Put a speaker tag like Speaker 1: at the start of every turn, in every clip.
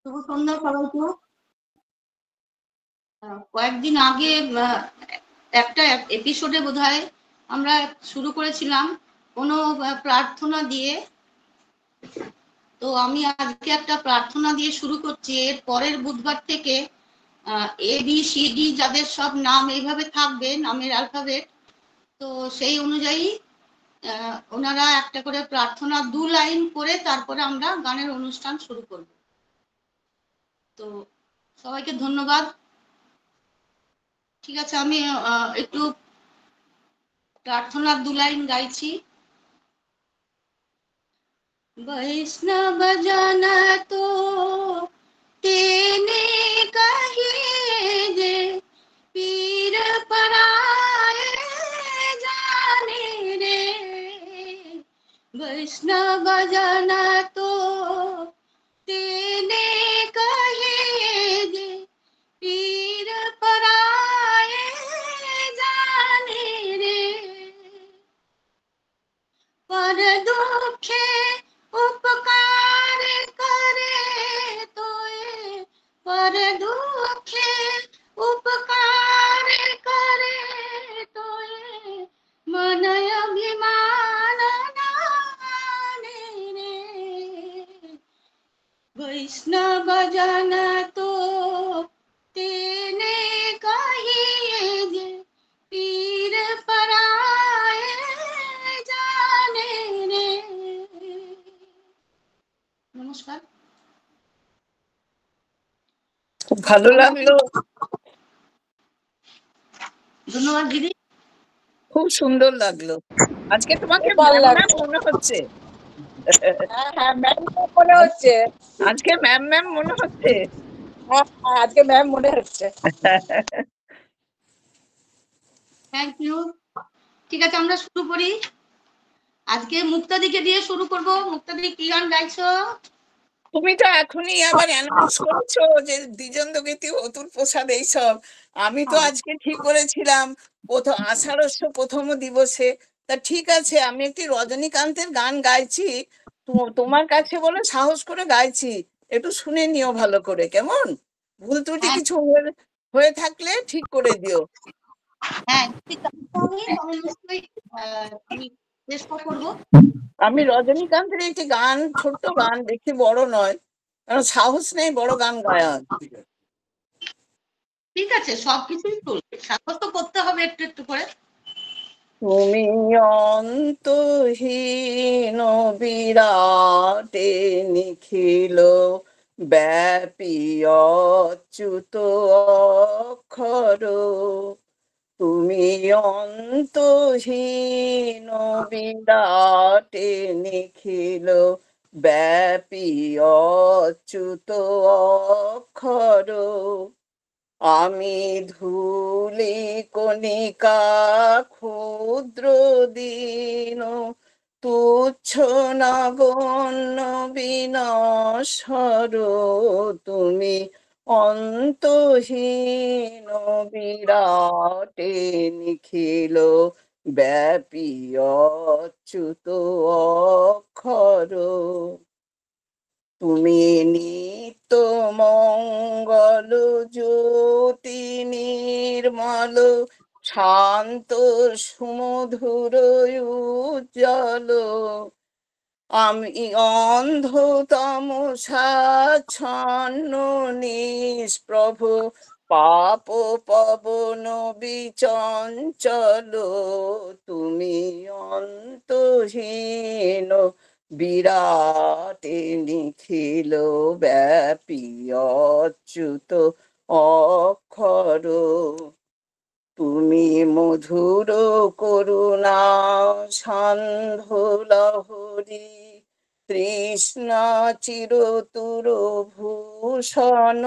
Speaker 1: শুভ সন্ধ্যা সবাইকে। কয়েকদিন আগে একটা এপিসোডে বোধহয় আমরা শুরু করেছিলাম কোনো প্রার্থনা দিয়ে। তো আমি আজকে একটা প্রার্থনা দিয়ে শুরু করছি। এর পরের বুধবার থেকে ABCD যাদের সব নাম এইভাবে থাকবে, নামের অ্যালফাবেট, তো সেই অনুযায়ী ওনারা একটা করে প্রার্থনা 2 লাইন করে তারপরে আমরা গানের অনুষ্ঠান শুরু করব। তো সবাইকে ধন্যবাদ। ঠিক আছে, আমি একটু प्रार्थना 2 लाइन गाइছি। वैष्णव जन तो तेने कहिए जे पीर पराए जाने रे। वैष्णव जन तो तेने कहिए जे पीर पराए जाने रे। पर दुखे उपकार करे तोए, पर दुखे उपकार करे तोए, मन अभिमान नाने रे। वैष्णव जन तो तेने कहिए जे पीर पराए जाने रे। नमस्कार।
Speaker 2: খুব ভালো লাগলো,
Speaker 1: ধন্যবাদ দিদি।
Speaker 2: খুব সুন্দর লাগলো। আজকে তোমাকে ম্যাম মনে হচ্ছে।
Speaker 3: হ্যাঁ ম্যাম মনে হচ্ছে,
Speaker 2: আজকে ম্যাম মনে হচ্ছে।
Speaker 3: আজকে ম্যাম মনে হচ্ছে।
Speaker 1: Thank you. ঠিক আছে, আমরা শুরু করি। আজকে মুক্তাদিকে দিয়ে শুরু করব। মুক্তাদি, কি গান গাইছো?
Speaker 2: তুমি তো এখনই আবার অ্যানাউন্স করেছো যে দ্বিজেন্দ্র গীতি, অতুল প্রসাদ এইসব। আমি তো আজকে ঠিক করেছিলাম আষাঢ়স্য প্রথম দিবসে। তা ঠিক আছে, আমি একটি রজনীকান্তের গান গাইছি, তোমার কাছে বলে সাহস করে গাইছি, একটু শুনে নিও ভালো করে, কেমন? ভুল ত্রুটি কিছু হয়ে থাকলে ঠিক করে দিও।
Speaker 1: হ্যাঁ, আমি নিশ্চয়ই চেষ্টা করবো।
Speaker 2: আমি রজনীকান্তের একটি গান, ছোট্ট গান, বেশি বড় নয়, কারণ সাহস নেই বড় গান গায়ার।
Speaker 1: ঠিক আছে, সবকিছুই চলবে, সাহস তো করতে হবে একটু একটু করে।
Speaker 2: তুমি অন্তহীন বিরাটে নিখিল ব্যাপী অচ্যুত অক্ষর, তুমি অন্তহীন বিরাটে নিখিল ব্যাপী অচ্যুত অক্ষর, আমি ধূলি কণিকা ক্ষুদ্র দীন তুচ্ছ নগণ্য বিনশ্বর, তুমি অন্তহীন বিরাটে নিখিল ব্যাপী অচ্যুত অক্ষর, তুমি নিত্য মঙ্গল জ্যোতি নির্মল শান্ত সুমধুর উজ্জ্বল, আমি অন্ধ তমসাচ্ছন্ন নিষ্প্রভ পাপ পবন বিচঞ্চল, তুমি অন্তহীন বিরাটে নিখিল ব্যাপী অচ্যুত অক্ষর, তুমি মধুর করুণা সান্ধ্য লহরী তৃষ্ণা চিরতুর ভূষণ,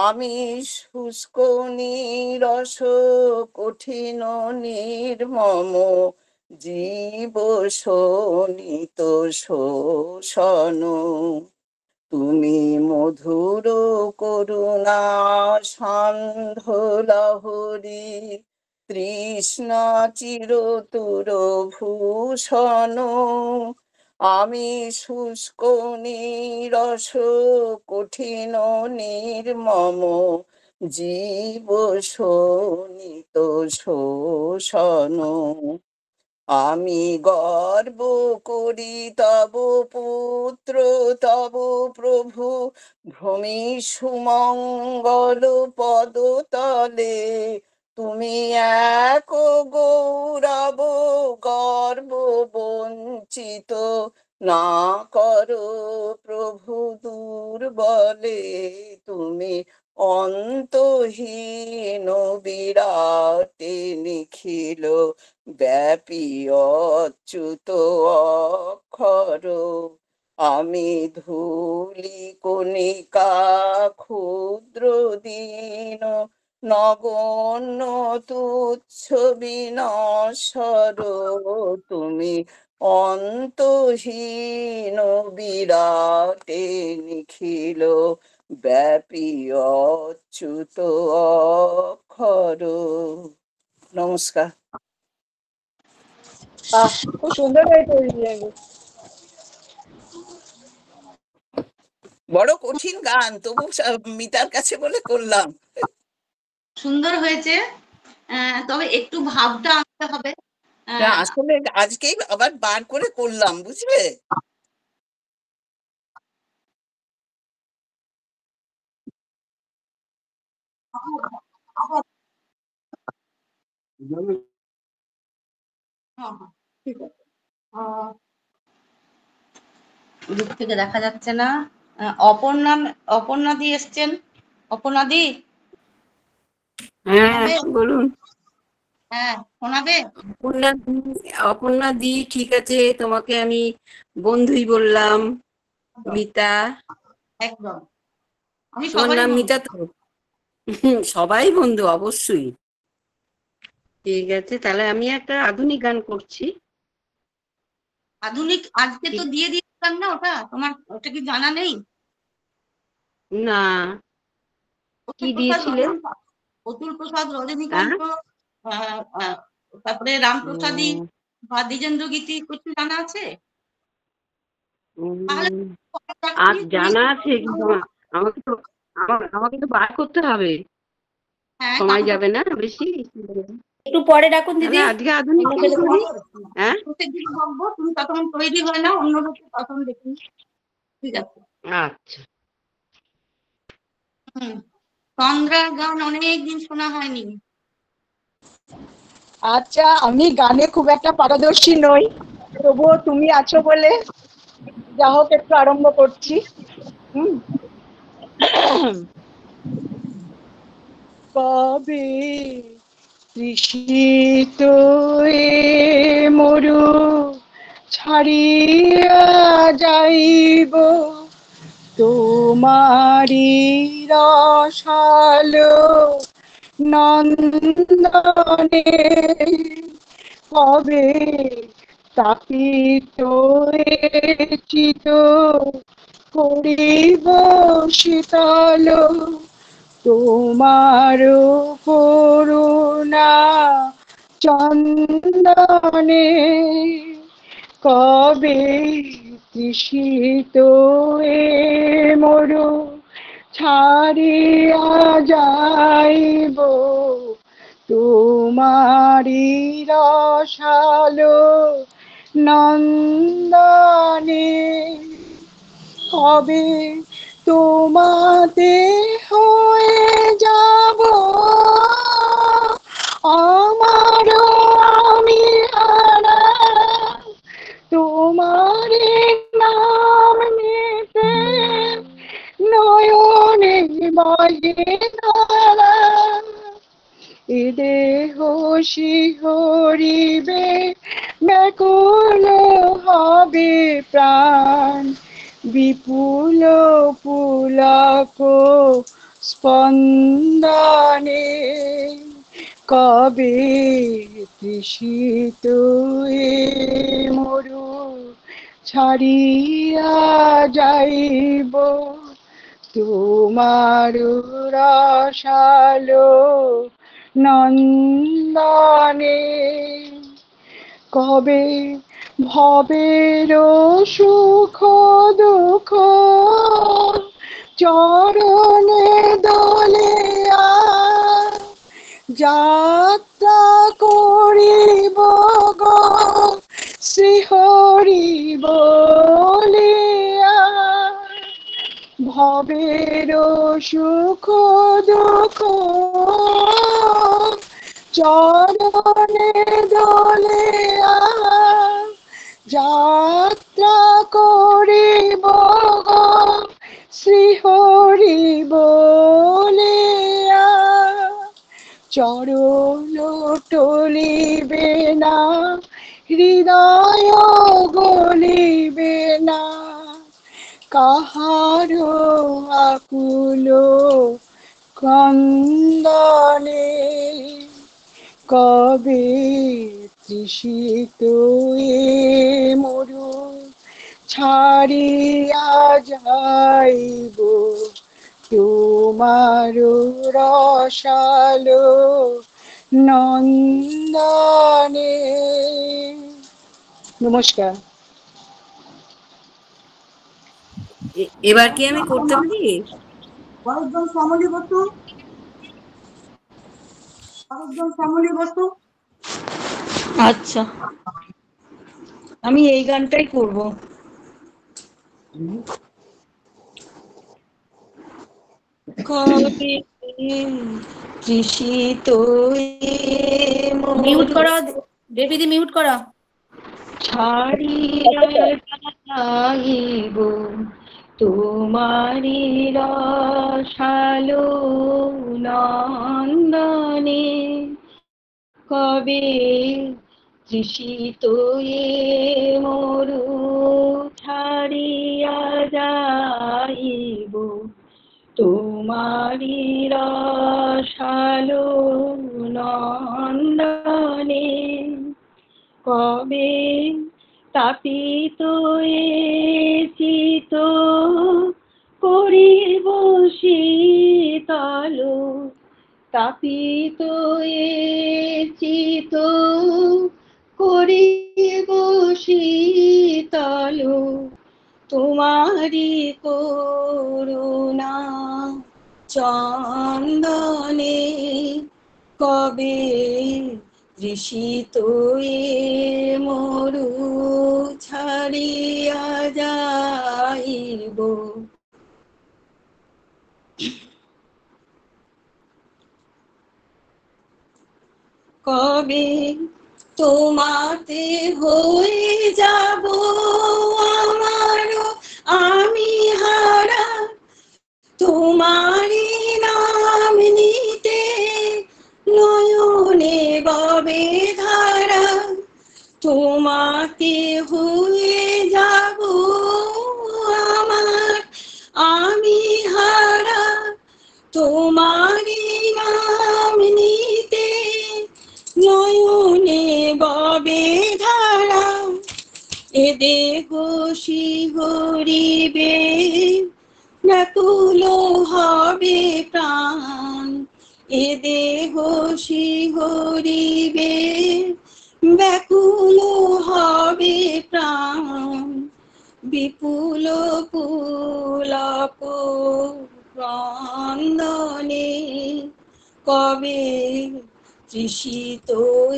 Speaker 2: আমি শুষ্ক নিরস কঠিন নির্মম জীব শোণিত শোষণ, তুমি মধুর করুণা সান্ধ্য লহরী তৃষ্ণা চিরতুর ভূষণ, আমি শুষ্ক নীরস কঠিন নির্মম জীব শোণিত শোষণ। আমি গর্ব করি তব পুত্র তব প্রভু ভূমি সুমঙ্গল পদতলে। তুমি এক গৌরব গর্ব বঞ্চিত না করো প্রভু দুর্বলে। তুমি অন্তহীন বিরাটে নিখিল ব্যাপী অচ্যুত অক্ষর। আমি ধূলি কণিকা ক্ষুদ্র দীন নগণ্য তুচ্ছ বিনশ্বর। তুমি অন্তহীন বিরাটে নিখিল ব্যাপী অচ্যুত অক্ষর। নমস্কার।
Speaker 3: বাহ, খুব সুন্দর হয়েছে দিদিমণি।
Speaker 2: বড় কঠিন গান, তবু মিতার কাছে বলে করলাম।
Speaker 1: সুন্দর হয়েছে, তবে একটু ভাবটা আনতে হবে।
Speaker 2: না, আসলে আজকেই আবার বার করে করলাম, বুঝলে।
Speaker 1: ঠিক আছে, দিক থেকে দেখা যাচ্ছে না। অপর্ণা দি এসছেন। অপর্ণা দি,
Speaker 4: হ্যাঁ বলুন।
Speaker 1: হ্যাঁ শোনাবে?
Speaker 4: অপর্ণা অপর্ণা দি, ঠিক আছে, তোমাকে আমি বন্ধুই বললাম। মিতা,
Speaker 1: একদম, আমি
Speaker 4: তোমার
Speaker 1: সবারই
Speaker 4: নাম
Speaker 1: বন্ধু।
Speaker 4: মিতা তো? সবাই বন্ধু অবশ্যই। ঠিক আছে, তাহলে আমি একটা আধুনিক গান করছি।
Speaker 1: আধুনিক আজকে তো দিয়ে দিয়েছিলাম না, ওটা কি জানা নেই?
Speaker 4: না, কি দিয়েছিলেন?
Speaker 1: অতুল প্রসাদ,
Speaker 4: হ্যাঁ,
Speaker 1: রজনীকান্ত, তারপরে রামপ্রসাদী বা দ্বিজেন্দ্র গীতি কিছু জানা আছে? তাহলে
Speaker 4: আর জানা আছে, কিন্তু আমাকে তো আমাকে তো বার করতে হবে,
Speaker 1: হ্যাঁ,
Speaker 4: সময় যাবে না বেশি।
Speaker 5: একটু পরে ডাকুন দিদি।
Speaker 4: তাহলে আজকে আধুনিক গান করি। হ্যাঁ,
Speaker 1: তুমি তখন তৈরি হয় না, অন্য লোকে তখন দেখুন। ঠিক আছে।
Speaker 4: আচ্ছা।
Speaker 1: তন্দ্রার গান অনেকদিন শোনা হয়নি।
Speaker 3: আচ্ছা, আমি গানে খুব একটা পারদর্শী নই, তবুও তুমি আছো বলে যা হোক একটু আরম্ভ করছি। কবে তৃষিত এ মরু ছাড়িয়া যাইব, তোমারি রসালো নন্দনে। কবে তাপিত চিত করিব শীতল, তোমার করুণা চন্দনে। কবে তৃষিত এ মরু ছাড়িয়া যাইব, তোমারি রসালো নন্দনে। কবে তোমাতে হয়ে যাব আমারও আমি হারা, তোমার নাম নিতে নয়নে বয়ে ধারা। এ দেহ শিহরিবে ব্যাকুল হবে প্রাণ, বিপুল পুলক স্পন্দনে। কবে তৃষিত এ মরু ছাড়িয়া যাইব, তোমার রসালো নন্দনে। কবে ভবের সুখ দুঃখ চরণে দোলে যাত্রা করিব গো শ্রীহরি বলিয়া ভবের সুখ দুঃখ চরণে দোলে যাত্রা করিব গো শ্রীহরি বলিয়া চরণ টলিবে না হৃদয় গলিবে না কাহার আকুল ক্রন্দনে কবে তৃষিত এ মরু ছাড়িয়া যাইব তোমার রসালো নন্দনে। নমস্কার।
Speaker 4: এবার কি আমি করতে পারি?
Speaker 6: আরেকজন শ্যামলী বসু, আরেকজন শ্যামলী বসু।
Speaker 3: আচ্ছা, আমি এই গানটাই করব। কবে তৃষিত
Speaker 5: মিউট করো দেবীদি, মিউট করো।
Speaker 3: ছাড়িয়া যাইব তোমারি রসালো নন্দনে কবে তৃষিত এ মরু ছাড়িয়া যাইব তোমারি রসালো নন্দনে কবে তাপিত এ চিত করিব শীতল তাপিত এ চিত করিব শীতল তোমারি করুণা চন্দনে কবে তৃষিত এ মরু ছাড়িয়া যাইব কবে তোমাতে হয়ে যাব আমার আমি হারা তোমারি নাম নিতে নয়নে ববে ধারা তোমাতে হয়ে যাব আমার আমি হারা তোমারি নাম নিতে নয়নে ববে ধারা এ দেহ শিহরিবে ব্যাকুল হবে প্রাণ এ দেহ শিহরিবে ব্যাকুল হবে প্রাণ বিপুল পুলক ক্রন্দনে কবে তৃষিত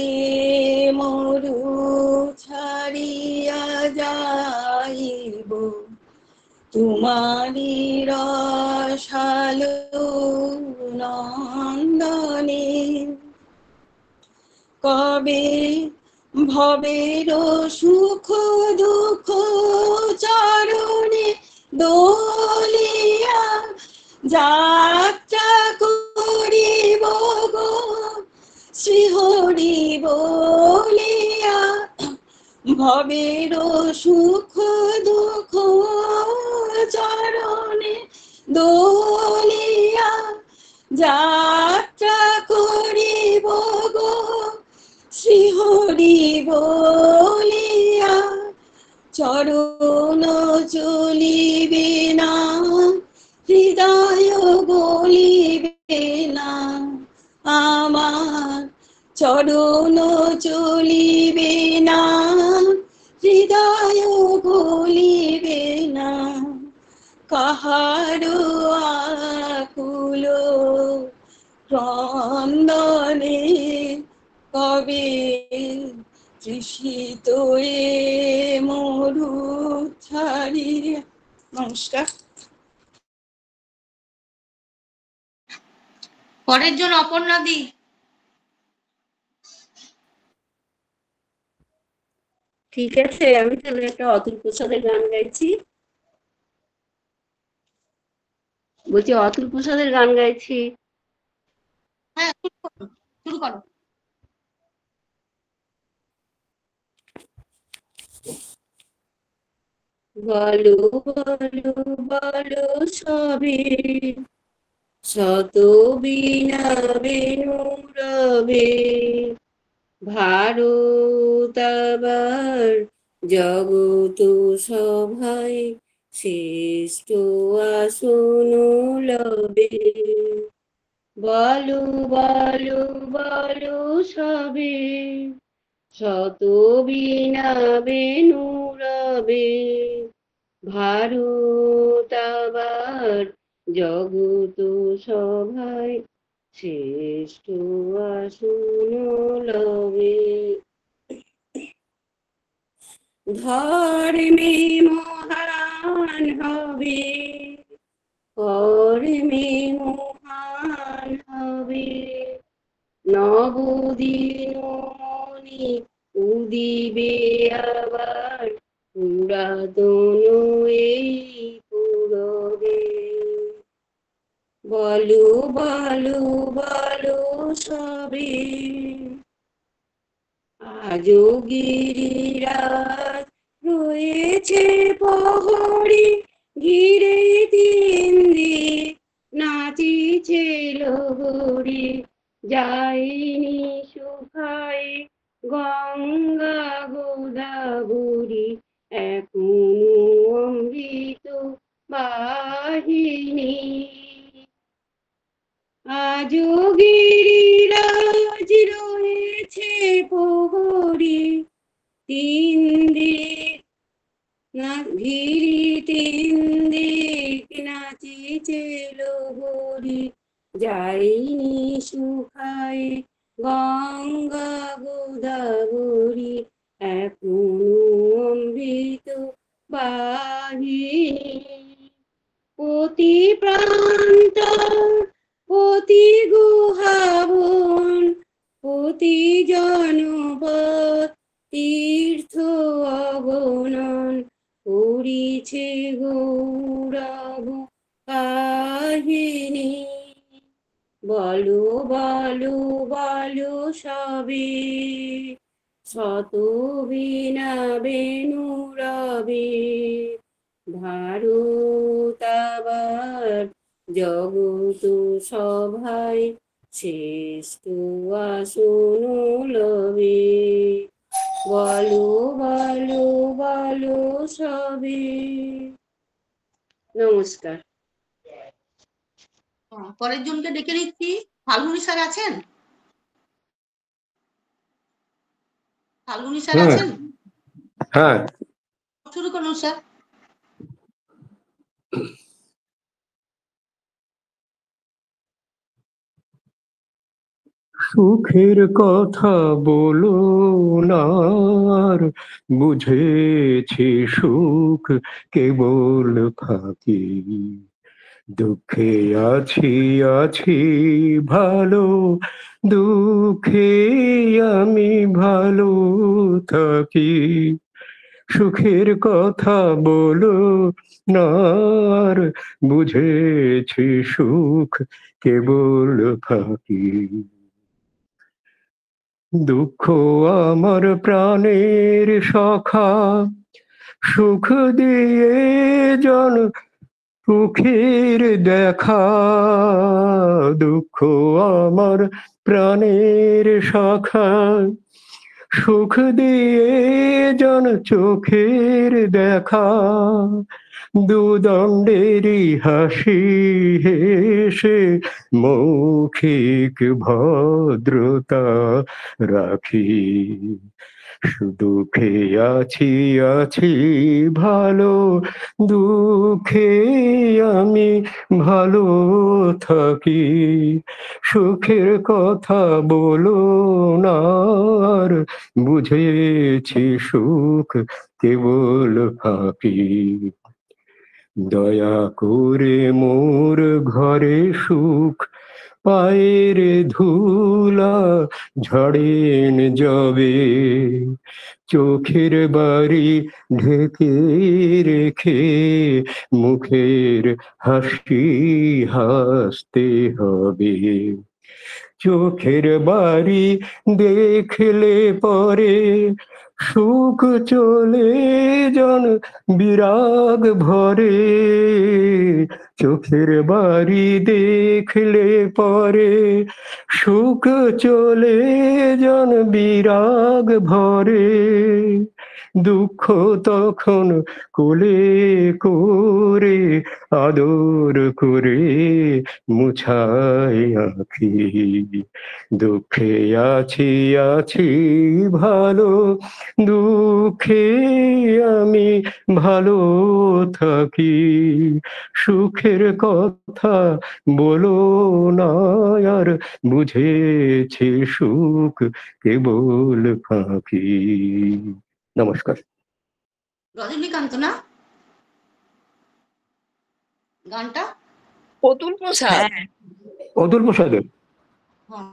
Speaker 3: এ মরু ছাড়িয়া যাইব তোমারি রসালো নন্দনে কবে ভবের সুখ দুঃখ চরণে দোলিয়া যাত্রা করিব গো শ্রীহরি বলিয়া ভবের সুখ দুঃখ চরণে দোলিয়া যাত্রা করিব গো শ্রীহরি বলিয়া চরণ চলিবে না হৃদয় গলিবে না আমার চরণ চলিবে না কাহারো আকুল ক্রন্দনে কবে তৃষিত এ মরু ছাড়ি। নমস্কার।
Speaker 1: পরের জন অপর্ণা দি।
Speaker 4: ঠিক আছে, আমি তাহলে একটা অতুল প্রসাদের গান গাইছি। বলছি অতুল প্রসাদের গান গাইছি।
Speaker 1: হ্যাঁ, শুরু করো।
Speaker 4: বলো বলো বলো সবে, শত বীণা বেণু রবে, ভারত আবার জগত সভায় শ্রেষ্ঠ আসন লবে। বলো বলো বলো সবে, শত বীণা বেণু রবে, ভারত আবার জগত সভায় শ্রেষ্ঠ আসন লবে। ধর্মে মহান হবে, কর্মে মহান হবে, নবদিন মনি উদিবে আবার, পুরাতন এই পুরবে। বলো বলো বলো সবে, আজও গিরিরাজ রয়েছে প্রহরী, ঘিরে তিন দিক নাচিছে লোহরী, যায়নি শুকায় গঙ্গা গোদাবরী, এখনো অমৃত বাহিনী। আজও গিরিরাজ রয়েছে প্রহরী, তিন দিক না ঘিরি তিন দিক নাচিছে লোহরী, যায়নি শুকায় গঙ্গা গোদাবরী, এখনো অমৃত বাহিনী। প্রতি প্রান্ত প্রতি গুহাবন, প্রতি জনপদ তীর্থ অগণন, করিছে গৌরব কাহিনী। বলো বলো বলো সবে, শত বীণা বেণু রবে, ভারত আবার জগত সভায় শ্রেষ্ঠ আসন লবে। বলো বলো বলো সবে। নমস্কার।
Speaker 1: পরের জনকে ডেকে নিচ্ছি। ফাল্গুনী স্যার আছেন? ফাল্গুনী স্যার আছেন?
Speaker 7: হ্যাঁ,
Speaker 1: শুরু করুন স্যার।
Speaker 7: সুখের কথা বলো না আর, বুঝেছি সুখ কেবল ফাঁকি, দুঃখে আছি আছি ভালো, দুঃখে আমি ভালো থাকি। সুখের কথা বলো না আর, বুঝেছি সুখ কেবল ফাঁকি, দুঃখ আমার প্রাণের সখা, সুখ দিয়ে জন সুখের দেখা। দুঃখ আমার প্রাণের সখা, সুখ দিয়ে জন চোখের দেখা। দুদণ্ডেরই হাসি হেসে মৌখিক ভদ্রতা রাখি, দুঃখে আছি আছি ভালো, দুঃখে আমি ভালো থাকি। সুখের কথা বলো না আর, বুঝেছি সুখ কেবল ফাঁকি। দয়া করে মোর ঘরে সুখ পায়ের ধুলা ঝড়েন যাবে, চোখের বাড়ি ঢেকে রেখে মুখের হাসি হাসতে হবে। চোখের বাড়ি দেখলে পরে সুখ চলে যান বিরাগ ভরে। চোখের বাড়ি দেখলে পরে সুখ চলে যান বিরাগ ভরে। দুঃখ তখন কোলে করে আদর করে মুছায় আঁখি। দুঃখে আছি আছি ভালো, দুঃখে আমি ভালো থাকি। সুখের কথা বলো না আর, বুঝেছি সুখ কেবল ফাঁকি। নমস্কার।
Speaker 1: রজনীকান্ত না গানটা?
Speaker 2: অতুল প্রসাদ।
Speaker 7: অতুল প্রসাদের।
Speaker 1: হ্যাঁ।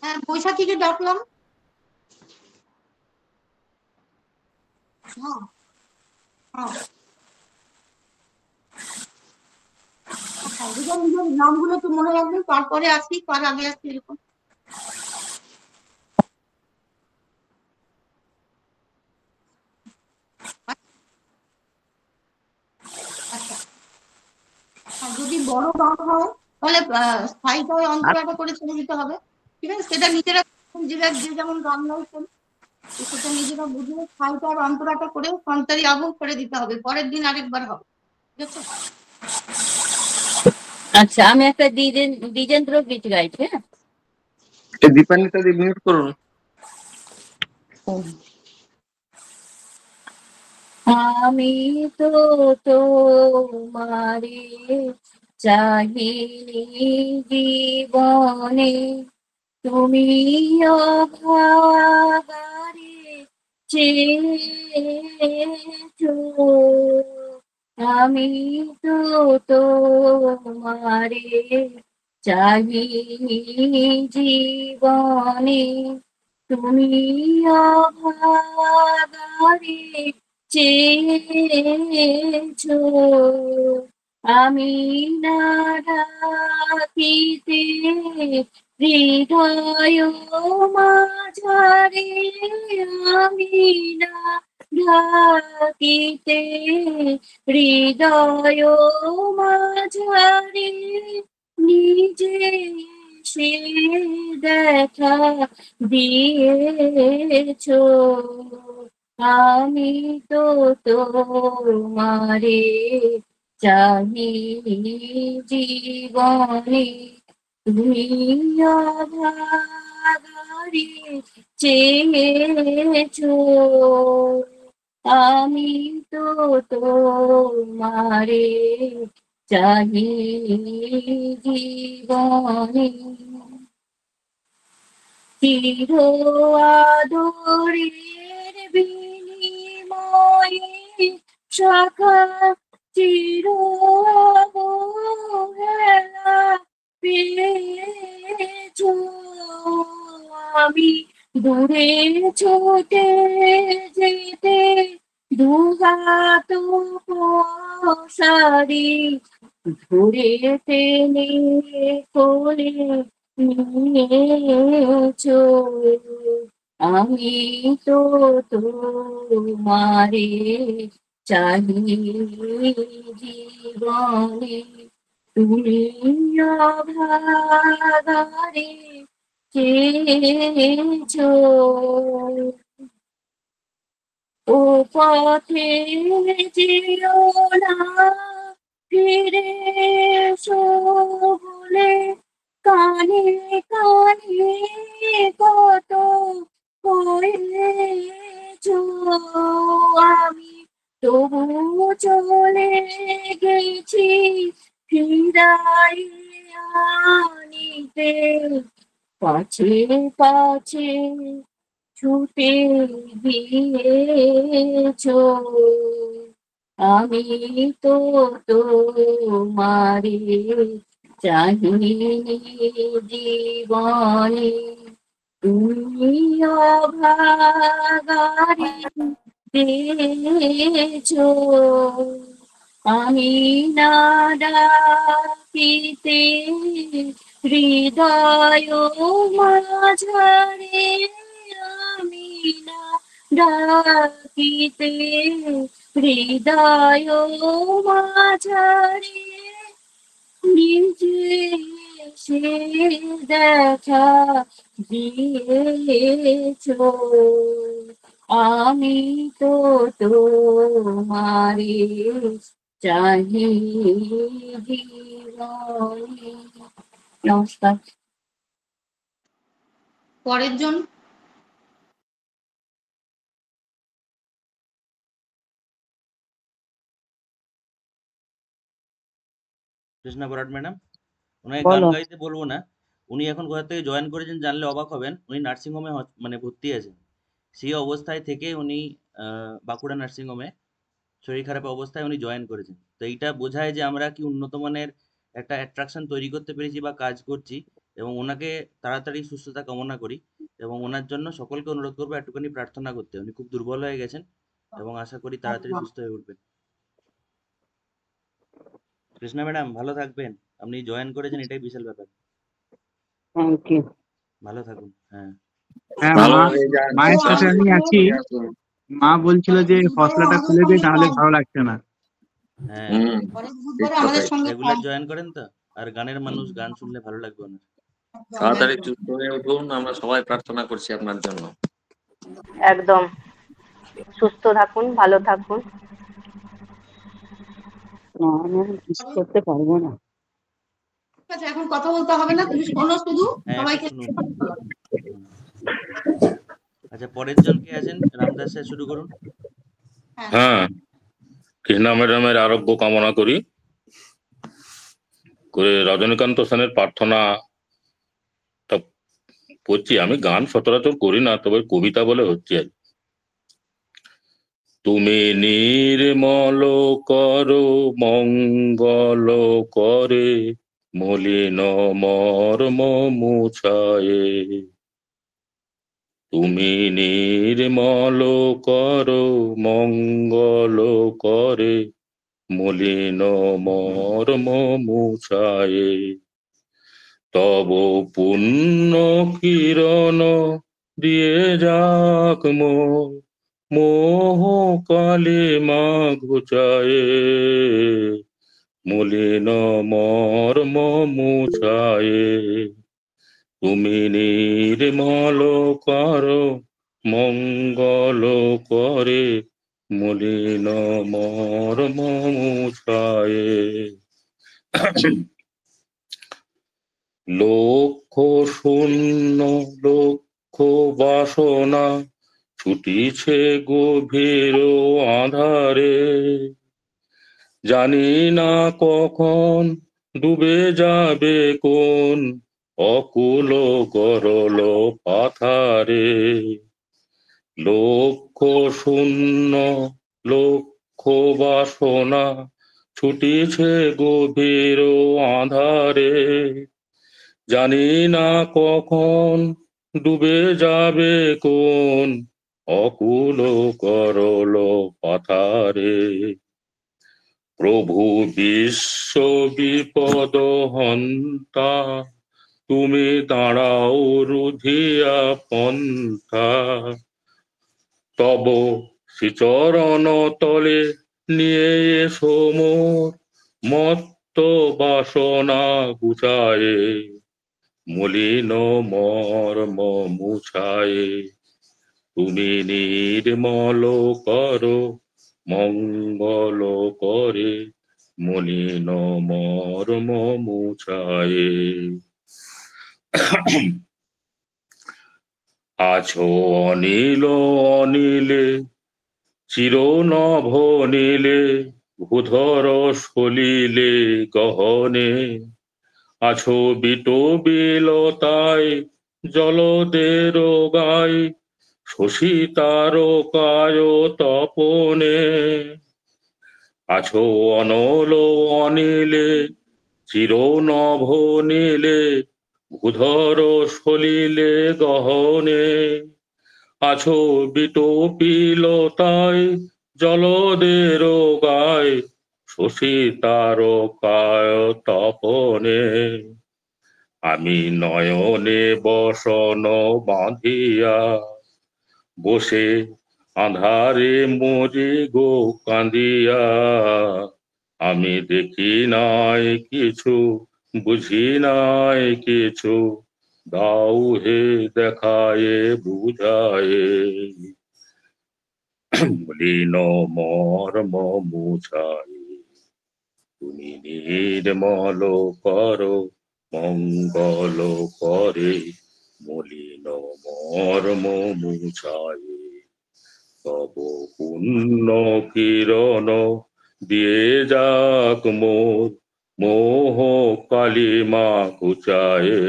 Speaker 1: হ্যাঁ, বৈশাখীকে ডাকলাম। হ্যাঁ হ্যাঁ, নিজের নিজের নামগুলো তো মনে রাখবেন, তারপরে আসি কার আগে আসি এরকম। আচ্ছা, আর যদি বড় গান হয় তাহলে স্থায়ীটায় অন্তরাটা করে ছেড়ে দিতে হবে। ঠিক আছে, সেটা নিজেরা নিজেরা যে যেমন গান গাইছেন সেটা নিজেরা বুঝে স্থায়ীটা আর অন্তরাটা করে সন্তারি আবহ করে দিতে হবে, পরের দিন আরেকবার হবে। ঠিক আছে।
Speaker 5: আচ্ছা, আমি একটা দ্বিজেন্দ্র গীত গাইছি। হ্যাঁ,
Speaker 8: দীপান্বিতা দি মিউট করুন।
Speaker 5: আমি তো তোমারে চাহিনি জীবনে, তুমি অভাগারে চেয়েছো। আমি তো তোমারে চাহিনি জীবনে, তুমি অভাগারে চেয়েছো। আমি না ডাকিতে হৃদয় মাঝারে, আমি না ডাকিতে হৃদয় মাঝারে, নিজে সে দেখা দিয়েছো। আমি তো তোমারে চাহিনি জীবনে, তুমি অভাগারে চেয়েছো। আমি তো তোমারে চাহিনি জীবনে, চির আদরের বিনিময়ে শাখা চির অবহেলা পেয়েছো। আমি দূরে ছুটে যেতে দুহাত প্রসারি ধরে টেনে করে নিয়েছো। আমি তো তোমারে চাহি জীবনে তুমি অভাগারে চেয়েছো ও পথে যেও না ফিরে এসো বলে কানে কানে কত হয়েছো আমি তবু চলে গেছি ফিরাই আনিতে পাছে পাছে ছুটে গিয়েছো আমি তো তোমারে চাহি জীবনে তুমি অভাগারে দিয়েছো আমি না ডাকিতে হৃদয় মাঝারে আমি না ডাকিতে হৃদয় মাঝারে নিজে সে দেখা দিয়েছো আমি তো তোমারে চাহি জীবনে। নমস্কার।
Speaker 1: পরের জন।
Speaker 9: কৃষ্ণা বরাট ম্যাডাম, ওনাকে গান গাইতে বলবো না। উনি এখন কোথা থেকে জয়েন করেছেন জানলে অবাক হবেন। উনি নার্সিং হোমে মানে ভর্তি আছেন। সেই অবস্থায় থেকে উনি বাঁকুড়া নার্সিং হোমে শরীর খারাপ অবস্থায় উনি জয়েন করেছেন। তো এইটা বোঝায় যে আমরা কি উন্নত মানের একটা অ্যাট্রাকশন তৈরি করতে পেরেছি বা কাজ করছি। এবং ওনাকে তাড়াতাড়ি সুস্থতা কামনা করি এবং ওনার জন্য সকলকে অনুরোধ করবো একটুখানি প্রার্থনা করতে। উনি খুব দুর্বল হয়ে গেছেন এবং আশা করি তাড়াতাড়ি সুস্থ হয়ে উঠবেন। কৃষ্ণা ম্যাডাম ভালো থাকবেন, আপনি জয়েন করেছেন এটাই বিশাল ব্যাপার।
Speaker 4: Thank you.
Speaker 9: ভালো থাকুন। হ্যাঁ
Speaker 10: হ্যাঁ,
Speaker 8: ভালো হয়ে যান,
Speaker 10: মায়ের
Speaker 8: বাবা
Speaker 10: সাথে আমি আছি।
Speaker 8: ফিরে আসুন।
Speaker 10: মা বলছিল যে ফসলাটা খুলে দে, নাহলে ভালো লাগছে না।
Speaker 9: হ্যাঁ,
Speaker 8: হুম,
Speaker 1: পরের
Speaker 8: ঠিক
Speaker 1: বুধবারে আমাদের
Speaker 8: কথাই।
Speaker 1: সঙ্গে
Speaker 9: রেগুলার জয়েন করেন তো। আর গানের মানুষ, গান শুনলে ভালো লাগবে ওনার।
Speaker 8: তাড়াতাড়ি সুস্থ হয়ে উঠুন, আমরা সবাই প্রার্থনা করছি আপনার জন্য।
Speaker 11: একদম সুস্থ থাকুন, ভালো থাকুন।
Speaker 4: না, আমি এখন কিছু করতে পারবো না।
Speaker 1: ঠিক আছে, এখন কথা বলতে হবে না, তুমি শোনো শুধু
Speaker 9: হ্যাঁ একটু
Speaker 1: সবাইকে।
Speaker 9: শুনুন। হুম। আচ্ছা পরের জন কে আছেন? রামদাস স্যার শুরু করুন।
Speaker 12: হ্যাঁ, কৃষ্ণা ম্যাডামের আরোগ্য কামনা করি করে রজনীকান্ত সেনের প্রার্থনা করছি। আমি গান সচরাচর করি না, তবে কবিতা বলে হচ্ছে। তুমি নির্মল করো মঙ্গল করে মলিন মর্ম মুছায়ে। তুমি নির্মল করো মঙ্গল করে মলিন মর্ম মুছায়ে। তব পুণ্য কিরণ দিয়ে যাক মোহ কালে মা ঘুচায়ে। মলিন মর্ম মুছায়ে। তুমি নির্মল করো মঙ্গল করে মলিন মর্ম মুছায়ে। লক্ষ শূন্য লক্ষ বাসনা ছুটিছে গভীর আধারে। জানি না কখন ডুবে যাবে কোন অকুল গরল পাথারে। লক্ষ শূন্য লক্ষ বাসনা ছুটিছে গভীর আধারে। জানি না কখন ডুবে যাবে কোন অকুল করল পাথারে। প্রভু বিশ্ব বিপদ হন্তা তুমি দাঁড়াও রুধিয়া পন্থা। তব শ্রীচরণ তলে নিয়ে এসো মোর মত্ত বাসনা গুছায়ে, মলিন মর্ম মুছায়ে, তুমি নির্মল করো মঙ্গল করে, মলিন মর্ম মুছায়ে। আছো অনিল অনিলে, চির নভ নীলে, ভূধর সলিলে গহনে, আছো বিটো বিলতায় জলদের গায়, শশী তারকায় তপনে, আছো অনল অনিলে, চির নভ নীলে, ভূধর সলিলে গহনে, আছো বিটো পিলতায় জলদের গায়, শশী তারকায় তপনে, আমি নয়নে বসন বাঁধিয়া, বসে আঁধারে মরি গো কাঁদিয়া, আমি দেখি নাই কিছু, বুঝি নাই কিছু, দাও হে দেখায়ে বুঝায়ে, মলিন মর্ম মুছায়ে, তুমি নির্মল করো মঙ্গল করে, মলিন মর্ম মুছায়ে, তব পুণ্য কিরণ দিয়ে যাক মোর মোহ কালিমা কুচায়ে,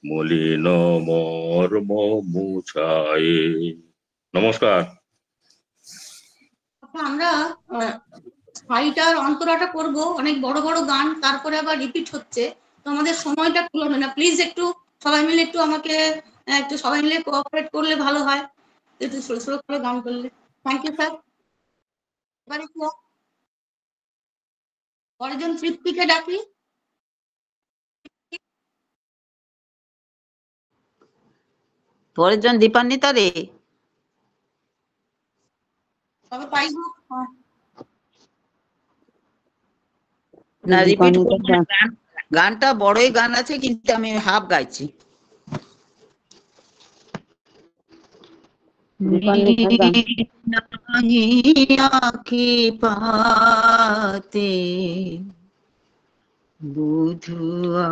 Speaker 12: মলিন মর্ম মুছায়ে। নমস্কার।
Speaker 1: আচ্ছা, আমরা সাইটার অন্তরাটা করব, অনেক বড় বড় গান, তারপরে আবার রিপিট হচ্ছে, তো আমাদের সময়টা কুলাবে না। প্লিজ একটু সবাই মিলে একটু আমাকে একটু সবাই মিলে কোঅপারেট করলে ভালো হয়, একটু ছোট ছোট করে গান করলে। Thank you sir. এবারে কি পরেরজন তৃপ্তিকে ডাকি।
Speaker 13: পরের জন দীপান্বিতা রে।
Speaker 1: তবে পাইব
Speaker 13: না, রিপিট করবো না। গানটা বড়ই গান আছে, কিন্তু আমি হাফ গাইছি। আখি পাতে বুধুয়া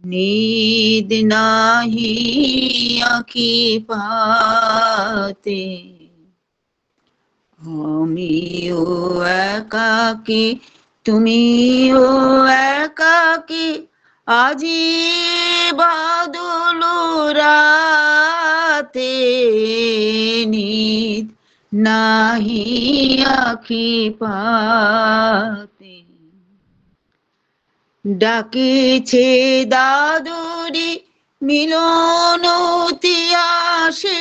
Speaker 13: नींद नाही आखी पाते, আমিও একাকী তুমিও একাকী, আজি বাদল রাতে, নিদ নাহি আখি পাতে, ডাকেছে দাদুরি মিলন আসে,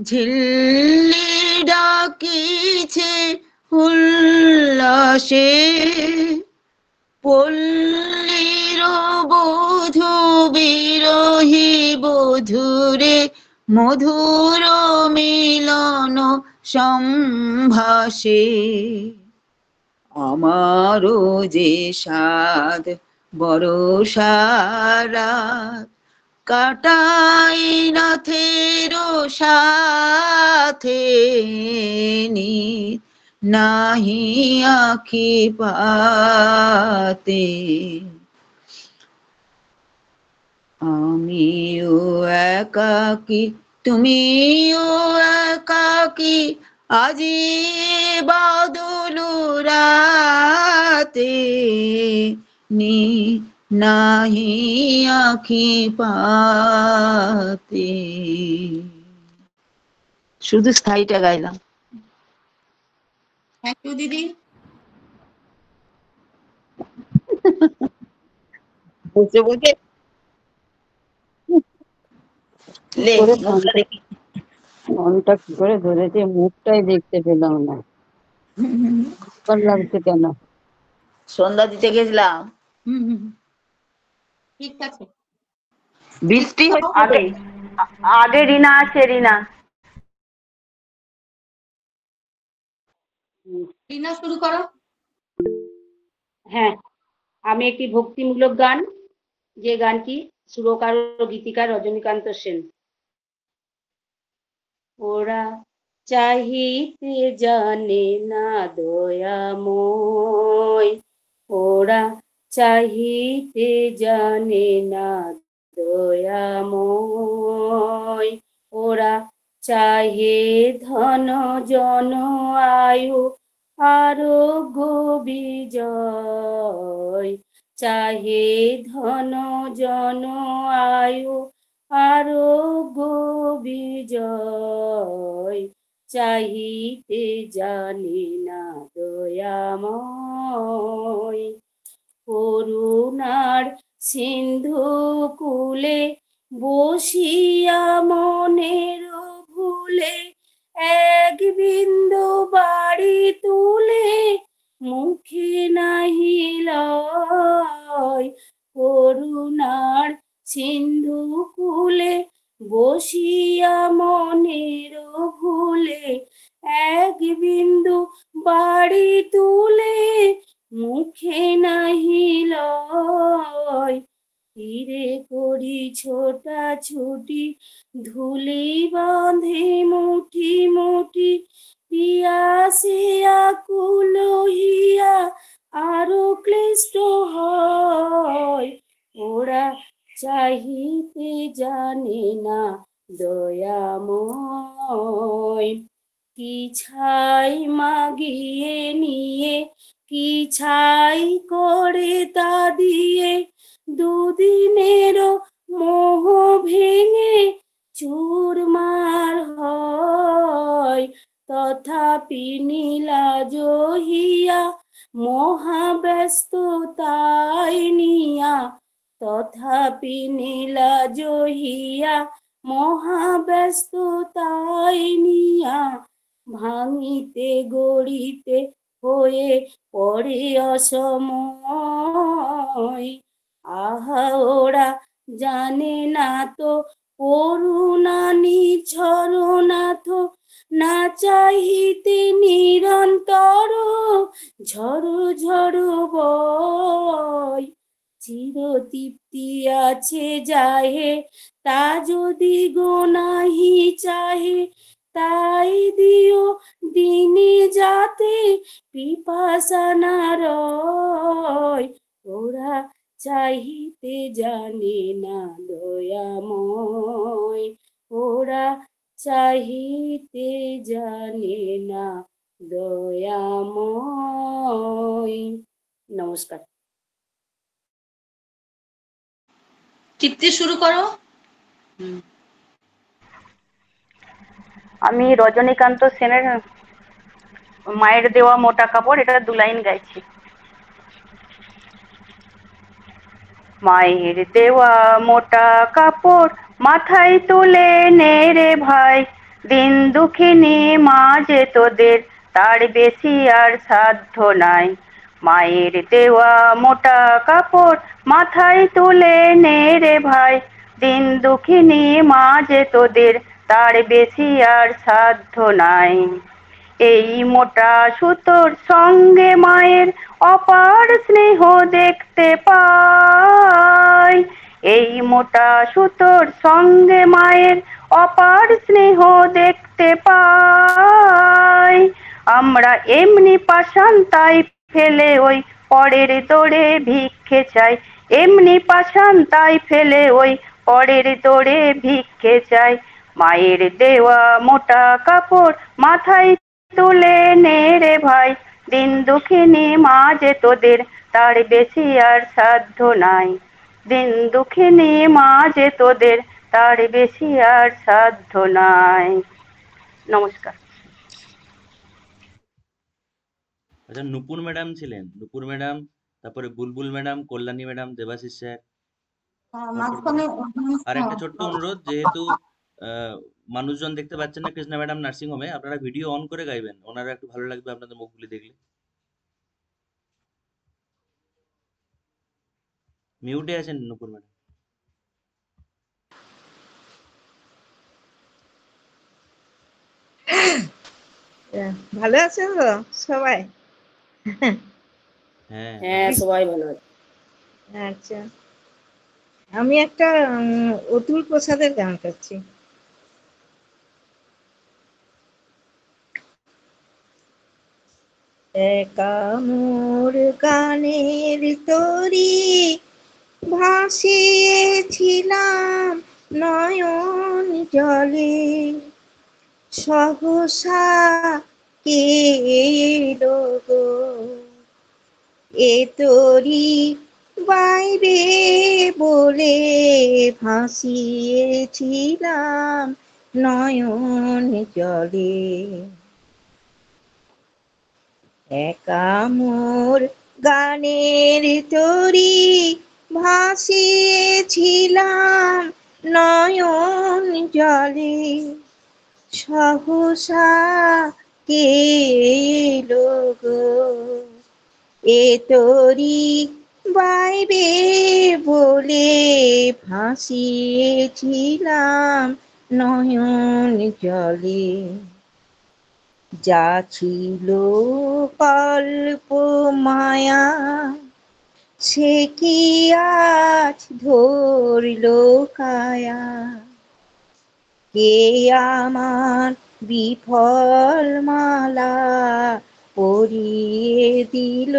Speaker 13: ঝিল্লি ডাকিছে উল্লাসে, পল্লীর বধূ বিরহী বধূরে, মধুর মিলন সম্ভাসে, আমারও যে সাধ বরষারা, কাটাই নাথের সাথে, নিদ নাহি আখি পাতে, আমিও একাকী তুমিও একাকী, আজি বাদল রাতে, নাহি আখি পাতে। শুধু স্থায়ীটা গাইলাম।
Speaker 1: থ্যাংক ইউ দিদি।
Speaker 13: বসে বসে
Speaker 4: মনটা কি করে ধরেছে, মুখটাই দেখতে পেলাম না, লাগছে কেন?
Speaker 13: সন্ধ্যা দিতে গেছিলাম।
Speaker 1: ঠিক আছে।
Speaker 13: বৃষ্টি
Speaker 11: আগে আগে রিনা আছে, রিনা।
Speaker 1: রিনা শুরু করো।
Speaker 5: হ্যাঁ, আমি একটি ভক্তিমূলক গান, যে গানটি সুরকার ও গীতিকার রজনীকান্ত সেন। ওরা চাহিতে জানে না দয়াময়, ওরা চাহিতে জানে না দয়াময়, ওরা চাহে ধন জন আয়ু আরোগ্য বিজয়, চাহে ধন জন আয়ু আরোগ্য বিজয়, চাহিতে জানে না দয়াময়। করুণার সিন্ধু কূলে বসিয়া মনের ভুলে এক বিন্দু বাড়ি তুলে মুখে নাহি লয়, করুণার সিন্ধু কূলে বসিয়া মনের ভুলে এক বিন্দু বাড়ি তুলে মুখে নাহি লয়, তীরে করি ছোটা ছুটি ধুলি বাঁধে মুঠি মুঠি, পিয়াসে আকুল হিয়া আরো ক্লিষ্ট হয়, ওরা চাহিতে জানে না দয়াময়। কি ছাই মাগিয়ে নিয়ে কি ছাই করে তা দিয়ে দুদিনেরও মোহ ভেঙে চুরমার হয়, তথাপি নীলাজ হিয়া মহাব্যস্ততায় নিয়া, তথাপি নীলাজ হিয়া মহাব্যস্ততায় নিয়া ভাঙিতে গড়িতে হয়ে পড়ে অসময়, আহা ওরা জানে না তো করুণা নিঝর নাথ না চাহিতে নিরন্তর ঝড় ঝড় বয়, চিরতৃপ্তি আছে যাহে তা যদি গোনাহি চাহে, তাই দিও দিনে যাতে পিপাসা না রয়, ওরা চাহিতে জানে না দয়াময়, ওরা চাহিতে জানে না দয়াময়। নমস্কার।
Speaker 1: তৃপ্তি শুরু করো।
Speaker 11: আমি রজনীকান্ত সেনের মায়ের দেওয়া মোটা কাপড়, এটা 2 লাইন গাইছি। মায়ের দেওয়া মোটা কাপড় মাথায় তুলে নে রে ভাই, দিন দুঃখিনী মা যে তোদের তার বেশি আর সাধ্য নাই, মায়ের দেওয়া মোটা কাপড় মাথায় তুলে নে রে ভাই, দিন দুঃখিনী মা যে তোদের তার বেশি আর সাধ্য নাই, এই মোটা সুতোর সঙ্গে মায়ের অপার স্নেহ দেখতে পাই, এই মোটা সুতোর সঙ্গে মায়ের অপার স্নেহ দেখতে পাই, আমরা এমনি পাষাণ তাই ফেলে ওই পরের দোরে ভিক্ষে চাই, এমনি পাষাণ তাই ফেলে ওই পরের দোরে ভিক্ষে চাই, মায়ের দেওয়া মোটা কাপড় মাথায় তুলে নে রে ভাই, দিন দুঃখিনী মা যে তোদের তার বেশি আর সাধ্য নাই, দিন দুঃখিনী মা যে তোদের তার বেশি আর সাধ্য নাই। নমস্কার।
Speaker 9: আচ্ছা, নুপুর ম্যাডাম ছিলেন, নুপুর ম্যাডাম, তারপরে Bulbul madam, Kalyani madam, Debashis sir,
Speaker 6: মাঝখানে
Speaker 9: আর একটা ছোট্ট অনুরোধ, যেহেতু মানুষজন দেখতে পাচ্ছেন না কৃষ্ণা ম্যাডাম নার্সিং হোমে, আপনারা ভিডিও অন করে গাইবেন, ওনারা একটু ভালো লাগবে আপনাদের মুখগুলি দেখলে। মিউটে আছেন নুপুর ম্যাডাম।
Speaker 6: ভালো আছেন তো সবাই?
Speaker 9: হ্যাঁ
Speaker 5: হ্যাঁ, সবাই ভালো আছে।
Speaker 6: আচ্ছা, আমি একটা অতুল প্রসাদের গান করছি। একা মোর গানের তরি ভাসিয়েছিলাম নয়ন জলে, সহসা কে এলো গো, এ তরি বাইরে বলে ভাসিয়েছিলাম নয়ন জলে। একা মোর গানের তরি ভাসিয়েছিলাম নয়ন জলে, সহসা কে এলো গো, এ তরি বাইবে বলে ভাসিয়েছিলাম নয়ন জলে। যা ছিল কল্প মায়া সে কি আজ ধরল কায়া, কে আমার বিফল মালা পরিয়ে দিল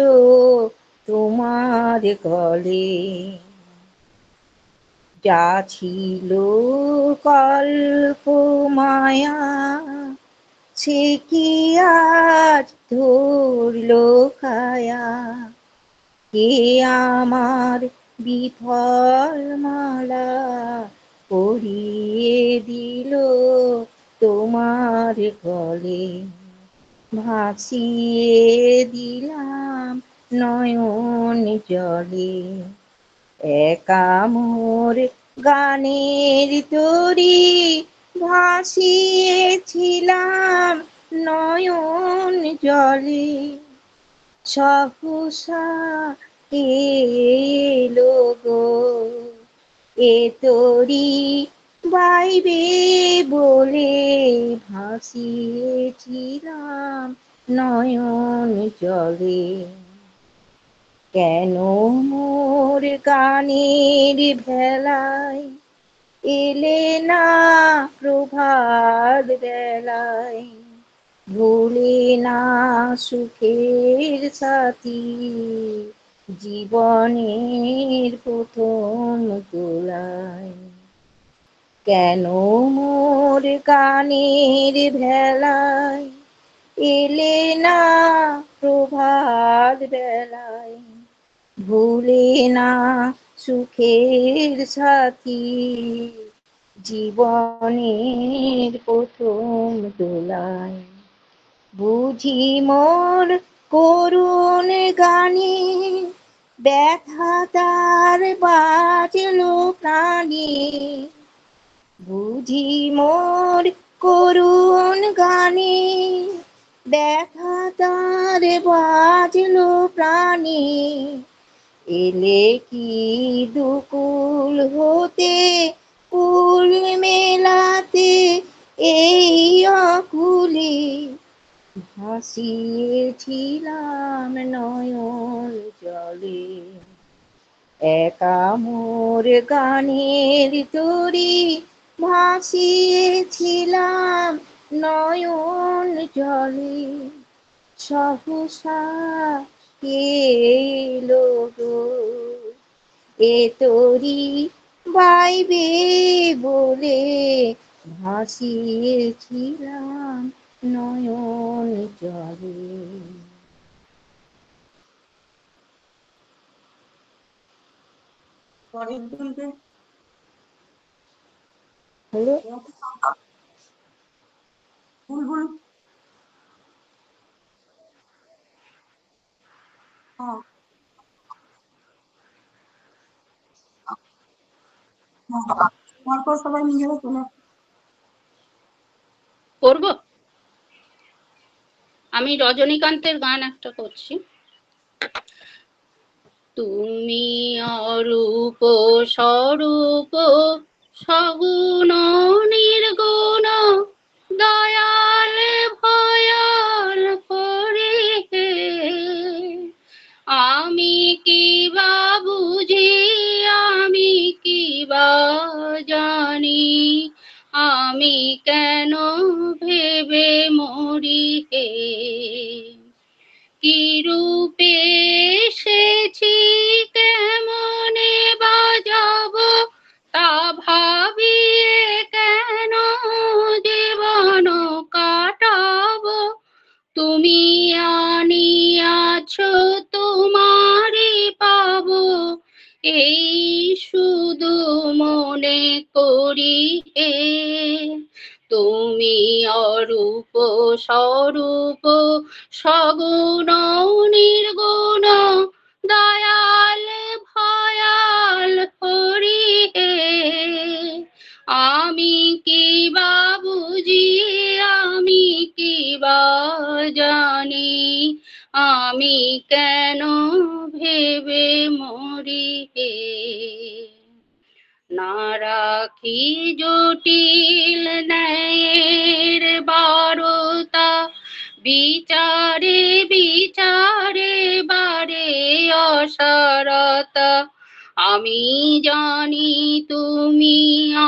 Speaker 6: তোমার গলে। যা ছিল কল্প মায়া সে কি আজ ধরল কায়া, কে আমার বিফল মালা পরিয়ে দিল তোমার গলে। ভাসিয়ে দিলাম নয়ন জলে। একা মোর গানের তরি ভাসিয়েছিলাম নয়ন জলে, সহসা এলো গো, এ তরি বাইবে বলে ভাসিয়েছিলাম নয়ন জলে। কেন মোর গানের ভেলায় এলে না প্রভাত বেলায়, ভুলে না সুখের সাথী জীবনের প্রথম দোলায়। কেন মোর গানের ভেলায় এলে না প্রভাত বেলায়, ভুলে না সুখের সাথী জীবনের প্রথম দোলায়। বুঝি মোর করুণ গানে ব্যথা তার বাজলো প্রাণে, বুঝি মোর করুণ গানে ব্যথা তার বাজলো প্রাণে। এলে কি দুকুল হতে কুল মেলাতে এই অকুলে, ভাসিয়েছিলাম নয়ন জলে। একা মোর গানের তরি ভাসিয়েছিলাম নয়ন জলে, সহসা কে এলো গো, এ তরি বাইবে বলে ভাসিয়েছিলাম নয়ন জলে। হলো বুলবুল। তারপর সবাই মিলে
Speaker 5: করব। আমি রজনীকান্তের গান একটা করছি। তুমি অরূপ স্বরূপ সগুণ নির্গুণ দয়াল ভয়া
Speaker 14: এই শুধু মনে করি হে তুমি অরূপ স্বরূপ সগুণ নির্গুণ দয়াল ভয়াল হরি হে আমি কি বা বুঝি আমি কি বা জানি আমি কেন ভেবে মরি হে না রাখি জটিল ন্যায়ের বারতা বিচারে বিচারে বারে অসারতা আমি জানি তুমি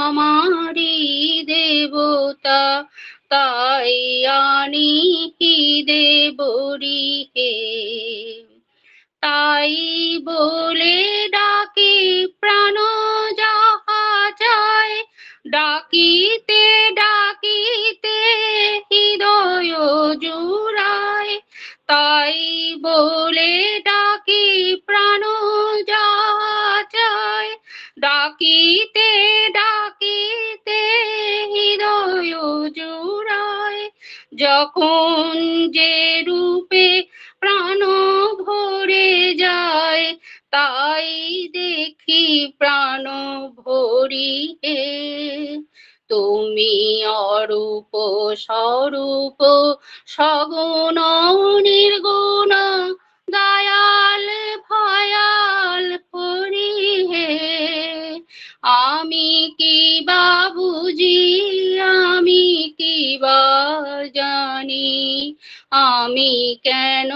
Speaker 14: আমারই দেবতা তাই আনি কি দেবরি হে তাই বলে ডাকি প্রাণ যাহা চায় ডাকিতে ডাকিতে হৃদয় জুড়ায় তাই বলে ডাকি প্রাণ যাহা চায় ডাকিতে ডাকিতে হৃদয় জুড়ায় যখন যে রূপে প্রাণ ভরে যায় তাই দেখি প্রাণ ভরি হে তুমি অরূপ স্বরূপ সগুণ নির্গুণ দয়াল ভয়াল হরি হে আমি কি বা বুঝি আমি কি বা জানি আমি কেন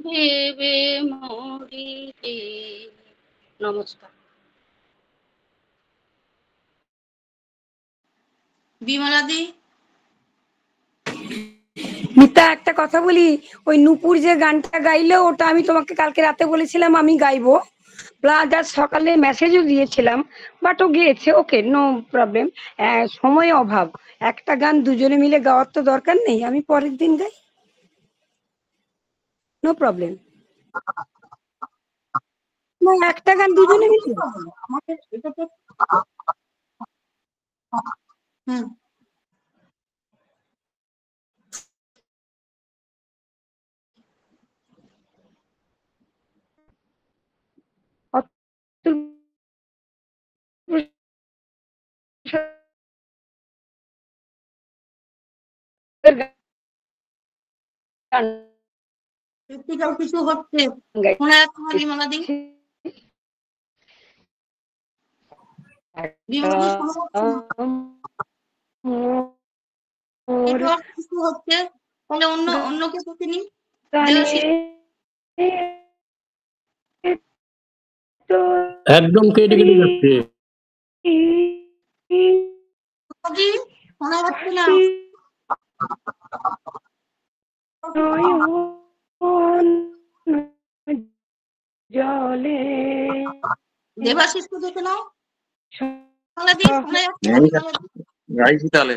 Speaker 14: ভেবে মরি হে নমস্কার।
Speaker 1: বিমলাদি
Speaker 6: মিতা একটা কথা বলি, ওই নূপুর যে গানটা গাইলো ওটা আমি তোমাকে কালকে রাতে বলেছিলাম আমি গাইবো, প্লাস আজ সকালে মেসেজও দিয়েছিলাম, বাট ও গিয়েছে, ওকে নো প্রবলেম। সময় অভাব, একটা গান দুজনে মিলে গাওয়ার তো দরকার নেই, আমি পরের দিন গাই, নো প্রবলেম। না একটা গান দুজনে মিলে
Speaker 1: আমাকে এটা তো হুম প্র্যাকটিক্যাল কিছু হচ্ছে শোনা যাচ্ছে না বিমলাদি বিমলাদি শোনা যাচ্ছে না নেটওয়ার্ক কিছু হচ্ছে তাহলে অন্যকে ডেকে নিন দেবাশিস
Speaker 7: একদম কেটে কেটে যাচ্ছে।
Speaker 1: শোনা যাচ্ছে না
Speaker 6: জলে
Speaker 1: দেবাশিসকে দেখে নাও বিমলাদি শোনা যাচ্ছে না
Speaker 8: গাইছি তাহলে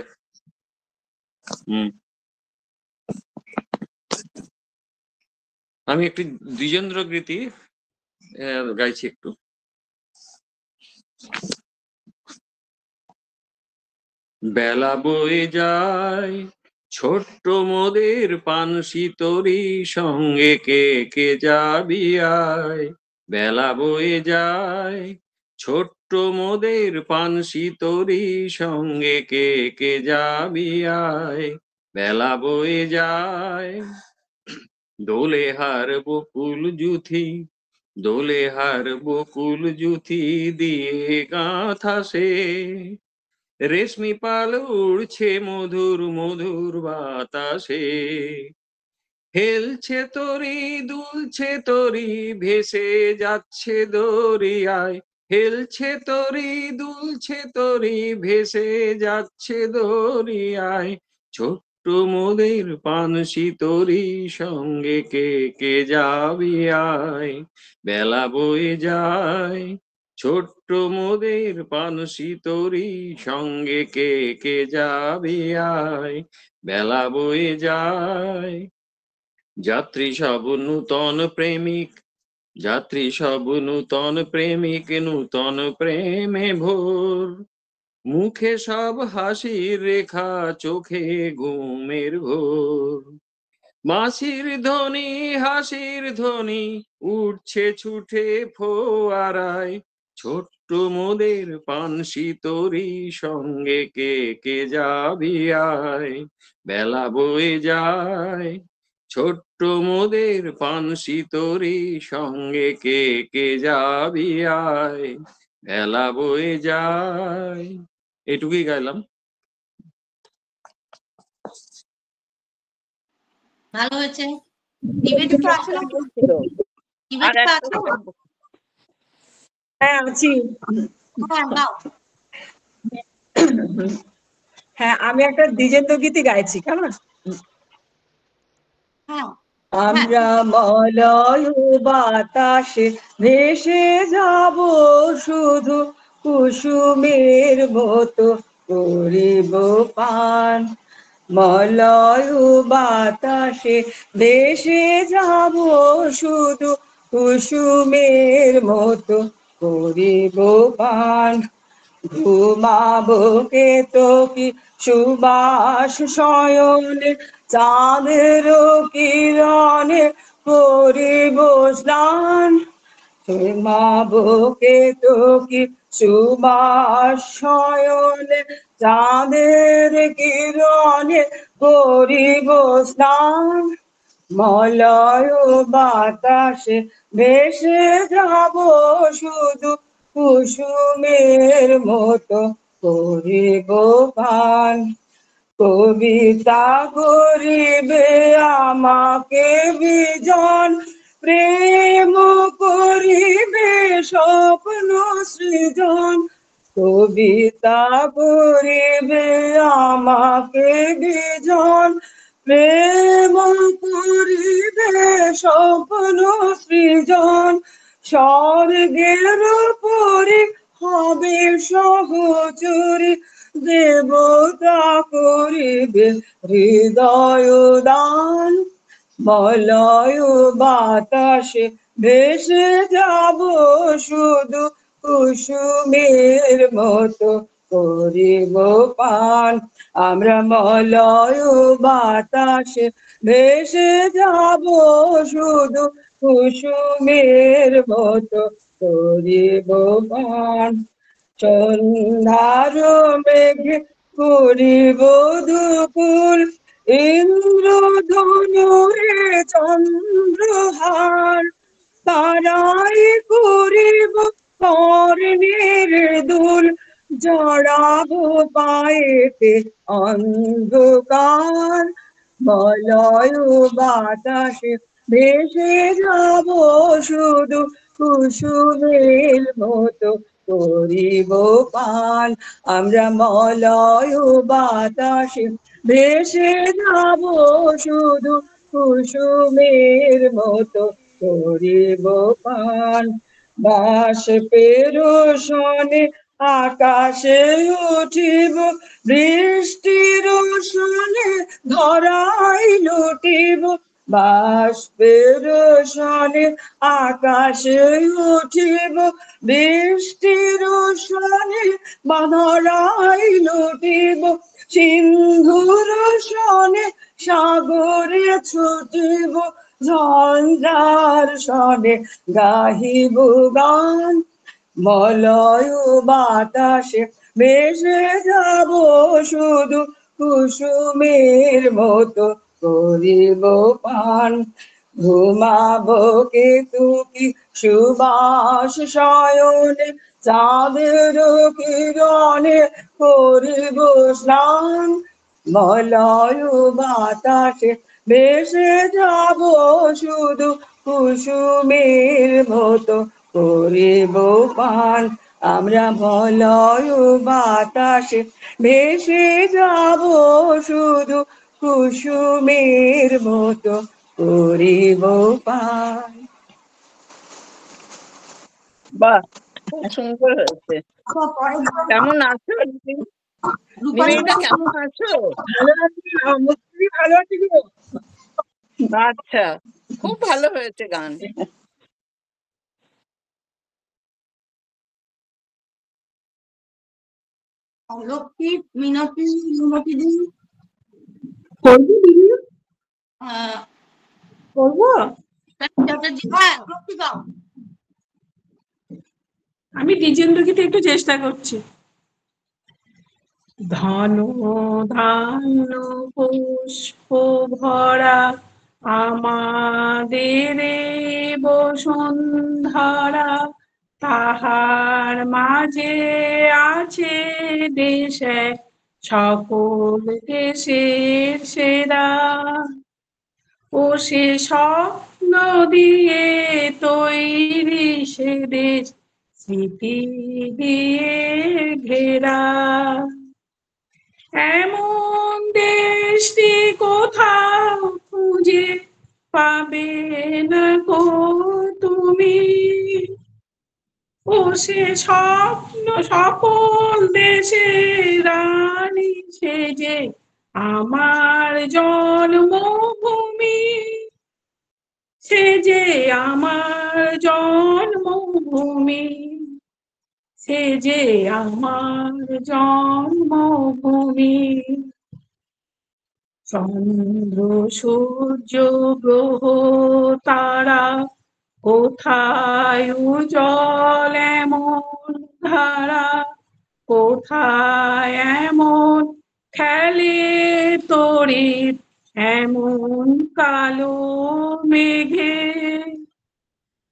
Speaker 8: আমি একটি দ্বিজেন্দ্র গীতি গাইছি একটু। বেলা বয়ে যায় ছোট্ট মোদের পানসি তরি সঙ্গে কে কে যাবি আয় বেলা বয়ে যায় ছোট্ট মোদের পানসি তরি সঙ্গে কে কে যাবি আয় বেলা বয়ে যায় দোলে হার বকুল জুথি দোলে হার বকুল জুথি দিয়ে গাঁথা সে রেশমি পাল উড়ছে মধুর মধুর বাতাসে হেলছে তরি দুলছে তরি ভেসে যাচ্ছে দরিয়ায় হেলছে তরি দুলছে তরি ভেসে যাচ্ছে দরিয়ায় ছোট্ট মোদের পানসি তরি সঙ্গে কে কে যাবি আয় বেলা বয়ে যায় ছোট্ট মোদের পানসি তরি সঙ্গে কে কে যাবি আয় বেলা বয়ে যায় যাত্রী সব নূতন প্রেমিক
Speaker 12: যাত্রী সব নূতন প্রেমিক নূতন প্রেমে ভোর, মুখে সব হাসির রেখা চোখে ঘুমের ঘোর। বাঁশির ধ্বনি হাসির ধ্বনি উঠছে ছুটে ফোয়ারায়, ছোট্ট মোদের পানসি তরি সঙ্গে কে কে যাবি আয়। বেলা বয়ে যায় ছোট্ট মোদের পানসি তরি সঙ্গে কে কে যাবি আয়। বেলা বয়ে যায়। এটুকুই গাইলাম।
Speaker 1: ভালো হয়েছে। নিবেদিতা আছো নাকি? নিবেদিতা আছো?
Speaker 15: হ্যাঁ আছি।
Speaker 1: হ্যাঁ নাও।
Speaker 15: হ্যাঁ আমি একটা দ্বিজেন্দ্র গীতি গাইছি, কেমন?
Speaker 1: হ্যাঁ।
Speaker 15: আমরা মলয় বাতাসে ভেসে যাব শুধু কুসুমের মতো করিব পান। মলয় বাতাসে ভেসে যাব শুধু কুসুমের মতো করিব পান। ঘুমাবো কেতকী সুবাস শয়নে চাঁদের কিরণে করিব স্নান। ঘুমাবো কেতকী সুবাস শয়নে চাঁদের কিরণে করিব স্নান। মলয় বাতাসে ভেসে যাব শুধু কুসুমের মতো করিব পান। কবিতা করিবে আমাকে বিজন, প্রেম করিবে স্বপ্ন সৃজন। কবিতা করিবে আমাকে বিজন, প্রেম করিবে স্বপ্ন সৃজন। স্বর্গের পরি হবে সহচরী, দেবতা করিবে হৃদয় দান। মলয় বাতাসে ভেসে যাব শুধু কুসুমের মতো করিব পান। আমরা মলয় বাতাসে ভেসে যাব শুধু কুসুমের মতো করিব পান। সন্ধ্যার মেঘে করিব দুপুর, ইন্দ্রধনুরে চন্দ্রহার। তারাই করিব কর্ণের দুল, জড়াবো পায়েতে অন্ধকার। মলয় বাতাসে ভেসে যাব শুধু কুসুমের মতো করিব পান। আমরা মলয় বাতাসে ভেসে যাব শুধু কুসুমের মতো করিব পান। বাষ্পের সনে আকাশে উঠিব, বৃষ্টির সনে ধরাই লুটিব। বাষ্পের সনে আকাশে উঠিব, বৃষ্টির সনে ধরাই লুটিব। সিন্ধুর সনে সাগরে ছুটিব, ঝঞ্ঝার সনে গাহিব গান। মলয় বাতাসে ভেসে যাব শুধু কুসুমের মতো করিব পান। ঘুমাবো কেতকী সুবাস শয়নে চাঁদের কিরণে করিব স্নান। মলয় বাতাসে ভেসে যাব শুধু কুসুমের মতো করিব পান। আমরা মলয় বাতাসে ভেসে যাব শুধু কুসুমের মতো করিব পান।
Speaker 2: বাহ, খুব সুন্দর হয়েছে। কেমন আছো নিবেদিতা? কেমন আছো?
Speaker 15: ভালো আছি, ভালো আছি গো।
Speaker 2: আচ্ছা, খুব ভালো হয়েছে গান।
Speaker 1: লক্ষ্মী মিনতি মিনতি দিন।
Speaker 15: করবো দিদি,
Speaker 1: আহ,
Speaker 15: করবো।
Speaker 1: চ্যাটার্জি, হ্যাঁ লক্ষ্মী গাও।
Speaker 15: আমি দ্বিজেন্দ্রগীতি একটু চেষ্টা করছি। ধন ধান্য পুষ্প ভরা আমাদের বসুন্ধরা, তাহার মাঝে আছে দেশে সকল দেশের সেরা। ও সে স্বপ্ন দিয়ে তৈরি সে দেশ, স্মৃতি দিয়ে ঘেরা। এমন দেশটি কোথাও খুঁজে পাবে না গো তুমি। ও সে স্বপ্ন সকল দেশের রানী, সে যে আমার জন্মভূমি, সে যে আমার জন্মভূমি, সে যে আমার জন্মভূমি। চন্দ্র সূর্য গ্রহ তারা কোথায় উজ্জ্বল এমন ধারা, কোথায় এমন খেলে তড়িৎ এমন কালো মেঘে।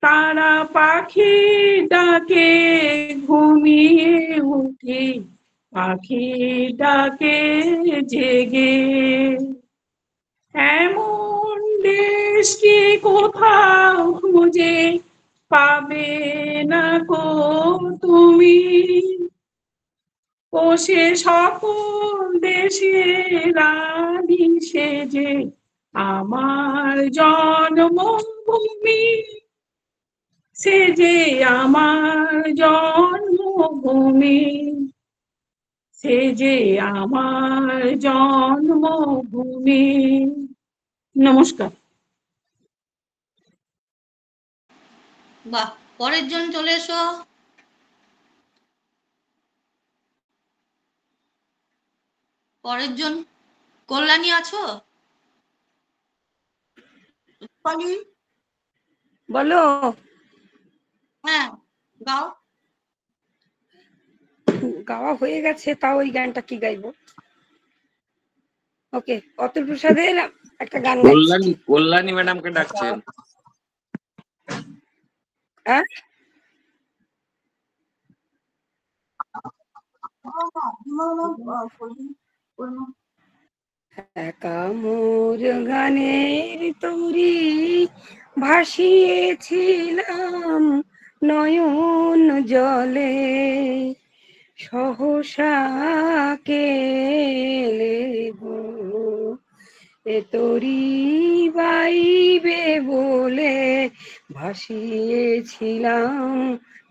Speaker 15: তারা পাখি ডাকে ঘুমিয়ে উঠি, পাখি ডাকে জেগে। এমন দেশটি কোথাও খুঁজে পাবে না গো তুমি। ও সে সকল দেশের রানী, সে যে আমার জন্মভূমি, সে যে আমার জন্মভূমি, সে যে আমার জন্মভূমি। নমস্কার।
Speaker 1: বাহ, পরের জন চলে এসো। পরের জন কল্যাণী আছো?
Speaker 6: বলো।
Speaker 1: হ্যাঁ গাও।
Speaker 6: গাওয়া হয়ে গেছে, তাও ওই গানটা কি গাইবো? ওকে, অতুল প্রসাদের একটা গান গাইছি।
Speaker 8: কল্যাণী ম্যাডামকে ডাকছেন।
Speaker 6: হ্যাঁ, একা মোর গানের তরি ভাসিয়েছিলাম নয়ন জলে, সহসা কেলে গো এ তরি বাইবে বলে, ভাসিয়েছিলাম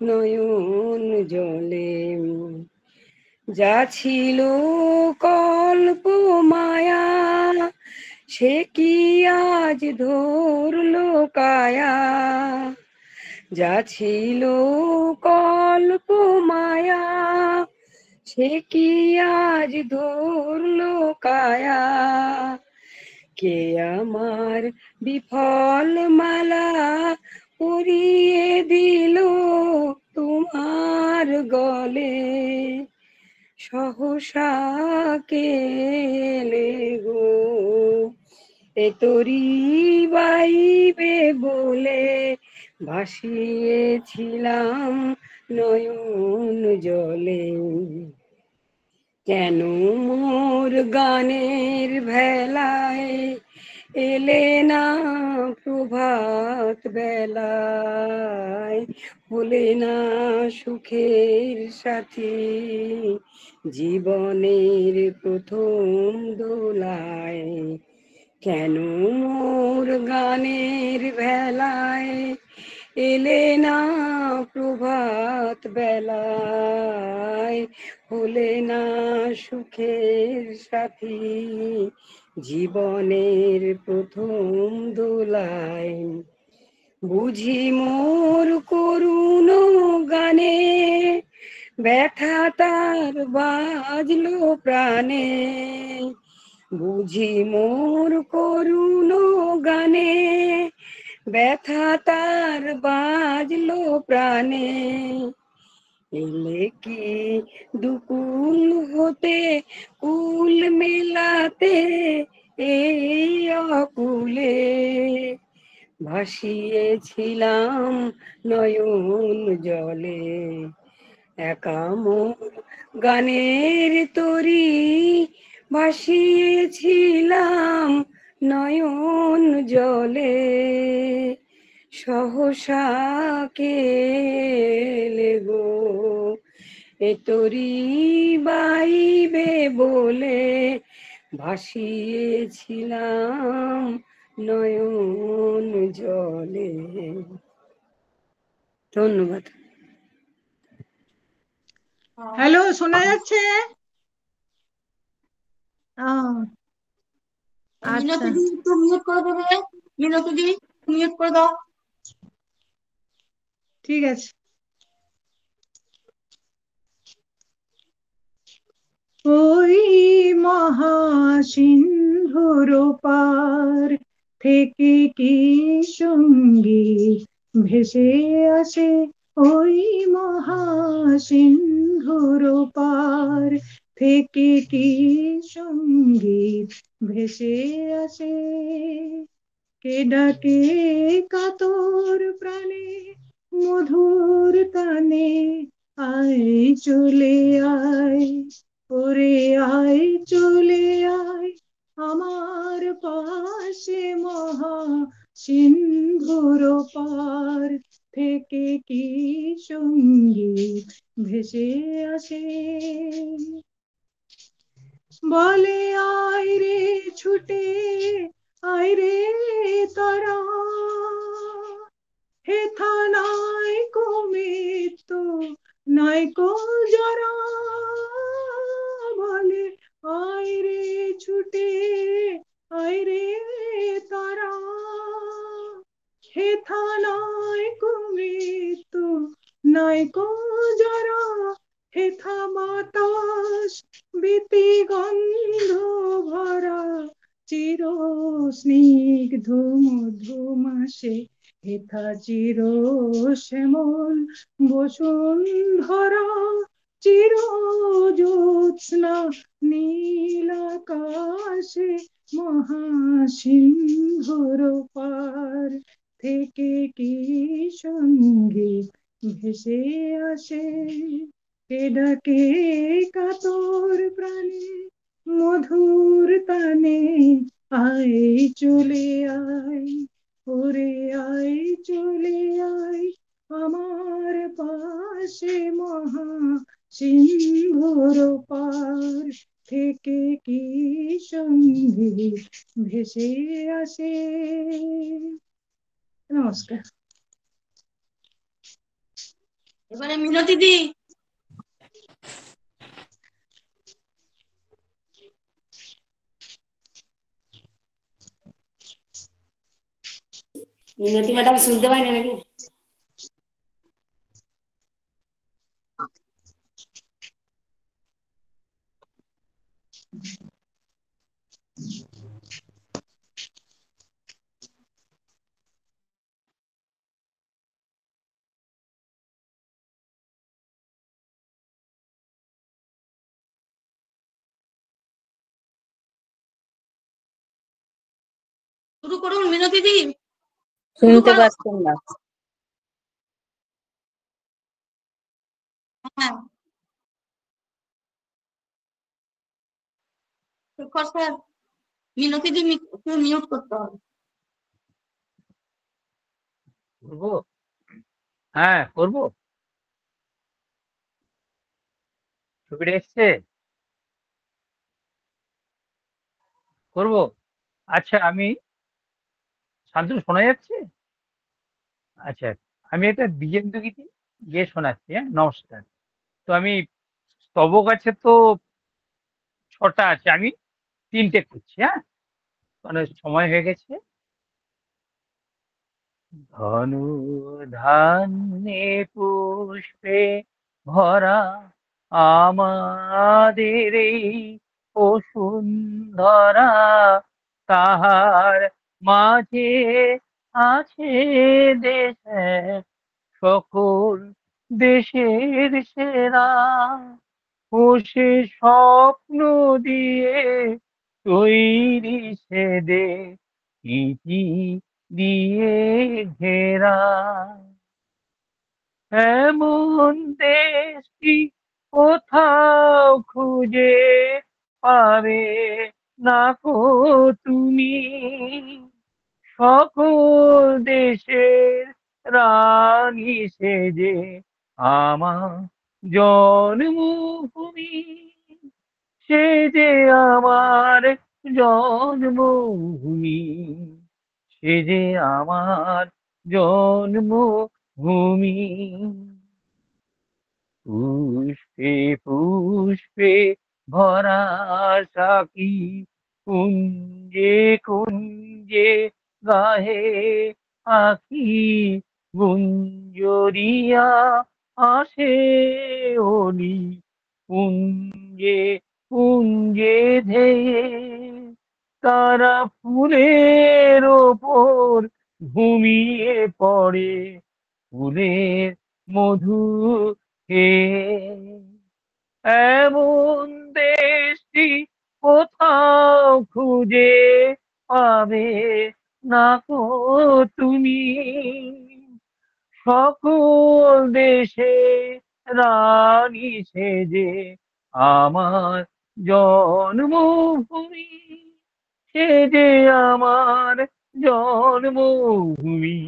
Speaker 6: নয়ন জলে। যা ছিল কল্প মায়া, সে কি আজ ধরলো কায়া। যা ছিল কল্প মায়া, সে কি আজ ধরলো কায়া। কে আমার বিফল মালা পরিয়ে দিল তোমার গলে, সহসা কেলে গো এ তরি বাইবে বলে, ভাসিয়েছিলাম নয়ন জলে। কেন মোর গানের ভেলায় এলে না প্রভাত বেলায়, হলে না সুখের সাথী জীবনের প্রথম দোলায়। কেন মোর গানের ভেলায় এলে না প্রভাত বেলায়, হলে না সুখের সাথী জীবনের প্রথম দোলায়। বুঝি মোর করুণ গানে ব্যথা তার বাজলো প্রাণে, বুঝি মোর করুণ গানে, ব্যথা তার বাজলো প্রাণে। এলে কি দুকুল হতে কুল মেলাতে, এই অকুলে ভাসিয়েছিলাম নয়ন জলে। একা মোর গানের তরি ভাসিয়েছিলাম নয়ন জলে। সহসা কেলে গো এ তরি বাইবে বলে, ভাসিয়েছিলাম নয়ন জলে। ধন্যবাদ।
Speaker 15: হ্যালো, শোনা যাচ্ছে? ও, আচ্ছা,
Speaker 1: মিনতি দি একটু মিউট করে দেবে, মিনতি দি মিউট করে দাও।
Speaker 15: ঠিক আছে। ওই মহাসিন্ধুর পার থেকে কি সঙ্গীত ভেসে আসে, ওই মহাসিন্ধুর পার থেকে কি সঙ্গীত ভেসে আসে। কে ডাকে কাতর প্রাণে মধুর তানে, আয় চলে আয়, ওরে আয় চলে আয় আমার পাশে। মহা সিন্ধুর পার থেকে কি সঙ্গীত ভেসে আসে। বলে আয় রে ছুটে আয় রে তারা, হেথা নাই কো মৃত্যু নাই কো জরা। বলে আয় রে ছুটে আয় রে তারা, হেথা নাই কো মৃত্যু নাই কো জরা। হেথা বাতাস বিতি গন্ধ ভরা, চির স্নিগ্ধ মধুমাসে। হেথা চির শ্যামল বসুন্ধরা, চির জ্যোৎস্না নীল আকাশে। মহাসিন্ধুর পার থেকে কি সঙ্গীত ভেসে আসে। কে ডাকে কাতর প্রাণে মধুর তানে, আয় চলে আয়, ওরে আয় চলে আয় আমার পাশে। মহা সিন্ধুর পার থেকে কি সঙ্গীত ভেসে আসে। নমস্কার।
Speaker 1: এবারে মিনতি দি।
Speaker 5: মিনতি ম্যাডাম শুনতে পাই না নাকি?
Speaker 1: শুরু করুন মিনতি দি।
Speaker 11: শুনতে পাচ্ছেন না?
Speaker 1: হ্যাঁ, শেখর স্যার, মিনতি দি মিউট করতে হবে।
Speaker 16: করবো? হ্যাঁ করবো। ছবিটা এসছে? করবো? আচ্ছা আমি, শান্তনু শোনা যাচ্ছে? আচ্ছা, আমি একটা দ্বিজেন্দ্র গীতি গিয়ে শোনাচ্ছি। হ্যাঁ, নমস্কার। তো আমি স্তবক আছে তো 6টা আছে, আমি 3টে করছি। হ্যাঁ, মানে সময় হয়ে গেছে। ধনু ধান্যে পুষ্পে ভরা আমাদের এই বসুন্ধরা, তাহার মাঝে আছে দেশ এক, সকল দেশের সেরা। ও সে স্বপ্ন দিয়ে তৈরি সে দেশ, ইতি দিয়ে ঘেরা। এমন দেশটি কোথাও খুঁজে পাবে না কো তুমি, সকল দেশের রানী সেজে আমার জন্মভূমি, সে যে আমার জন্মভূমি, সে যে আমার জন্মভূমি। পুষ্পে পুষ্পে ভরা সাকি, কুঞ্জে কুঞ্জে গাহে আখি, গুঞ্জরিয়া আসে অলি, কুঞ্জে কুঞ্জে ধেয়ে তারা ফুলের ওপর ঘুমিয়ে পড়ে, ফুলের মধু খেয়ে। এমন দেশটি কোথাও খুঁজে পাবে না কো তুমি, সকল দেশে রানী সেজে আমার জন্মভূমি, সে যে আমার জন্মভূমি,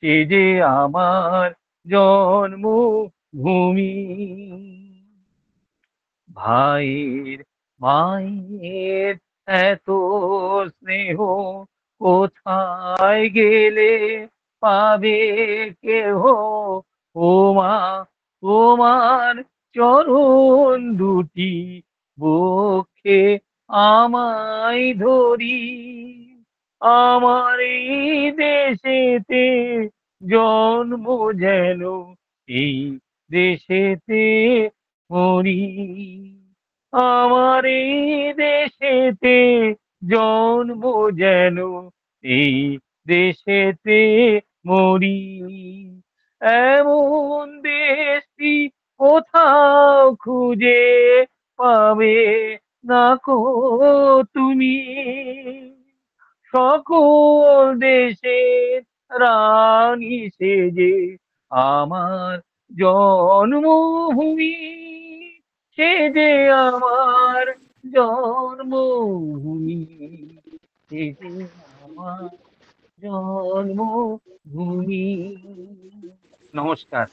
Speaker 16: সে যে আমার জন্মভূমি। ভাইয়ের মায়ের এত স্নেহ কোথায় গেলে পাবে কেহ, ও মা তোমার চরণ দুটি বক্ষে আমায় ধরি, আমার এই দেশেতে জন্ম যেন এই দেশেতে মরি, আমার এই দেশেতে জন্ম যেন এই দেশেতে মরি। এমন দেশটি কোথাও খুঁজে পাবে না কো তুমি, সকল দেশের রানী সেজে আমার জন্মভূমি, সে যে আমার জন্মভূমি, সে যে আমার জন্মভূমি। নমস্কার।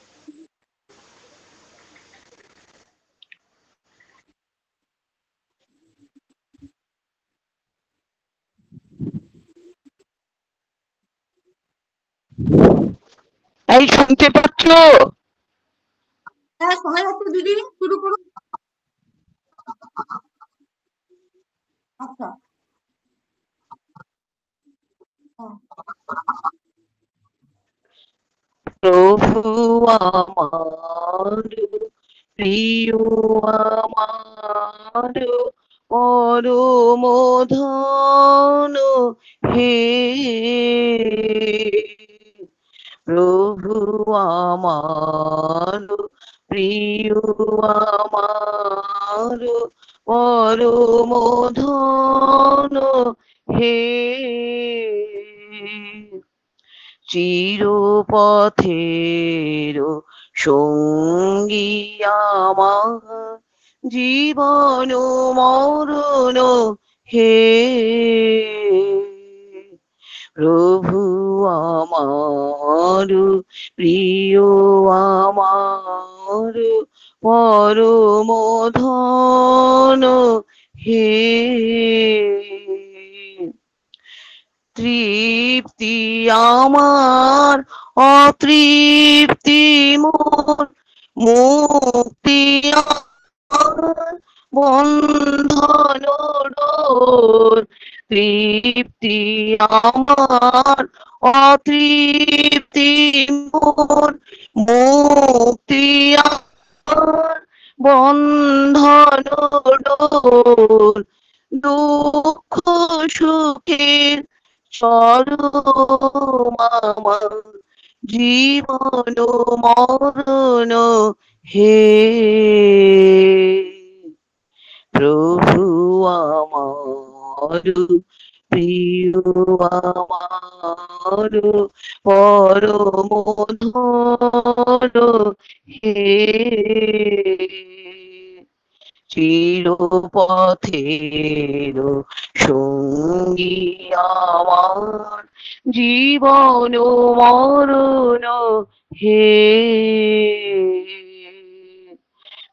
Speaker 13: এই শুনতে পাচ্ছ?
Speaker 1: হ্যাঁ শোনা যাচ্ছে দিদি, শুরু করুন। আচ্ছা
Speaker 17: প্রভু আমার প্রিয় আমার পরম ধন হে, প্রভু আমার প্রিয় আমার পরম ধন হে, চিরপথের সঙ্গী আমার জীবন মরণ হে, প্রভু আমার প্রিয় আমার পরম ধন হে, তৃপ্তি আমার অতৃপ্তি মোর, মুক্তি আমার বন্ধন ডোর, তৃপ্তি আমার অতৃপ্তি মোর, মুক্তি বন্ধন ডোর, দুঃখ সুখের চরম আমার, জীবন মরণ হে প্রভু আমার, প্রিয় আমার, পরম ধন হে চিরপথের সঙ্গী আমার, জীবন মরণ হে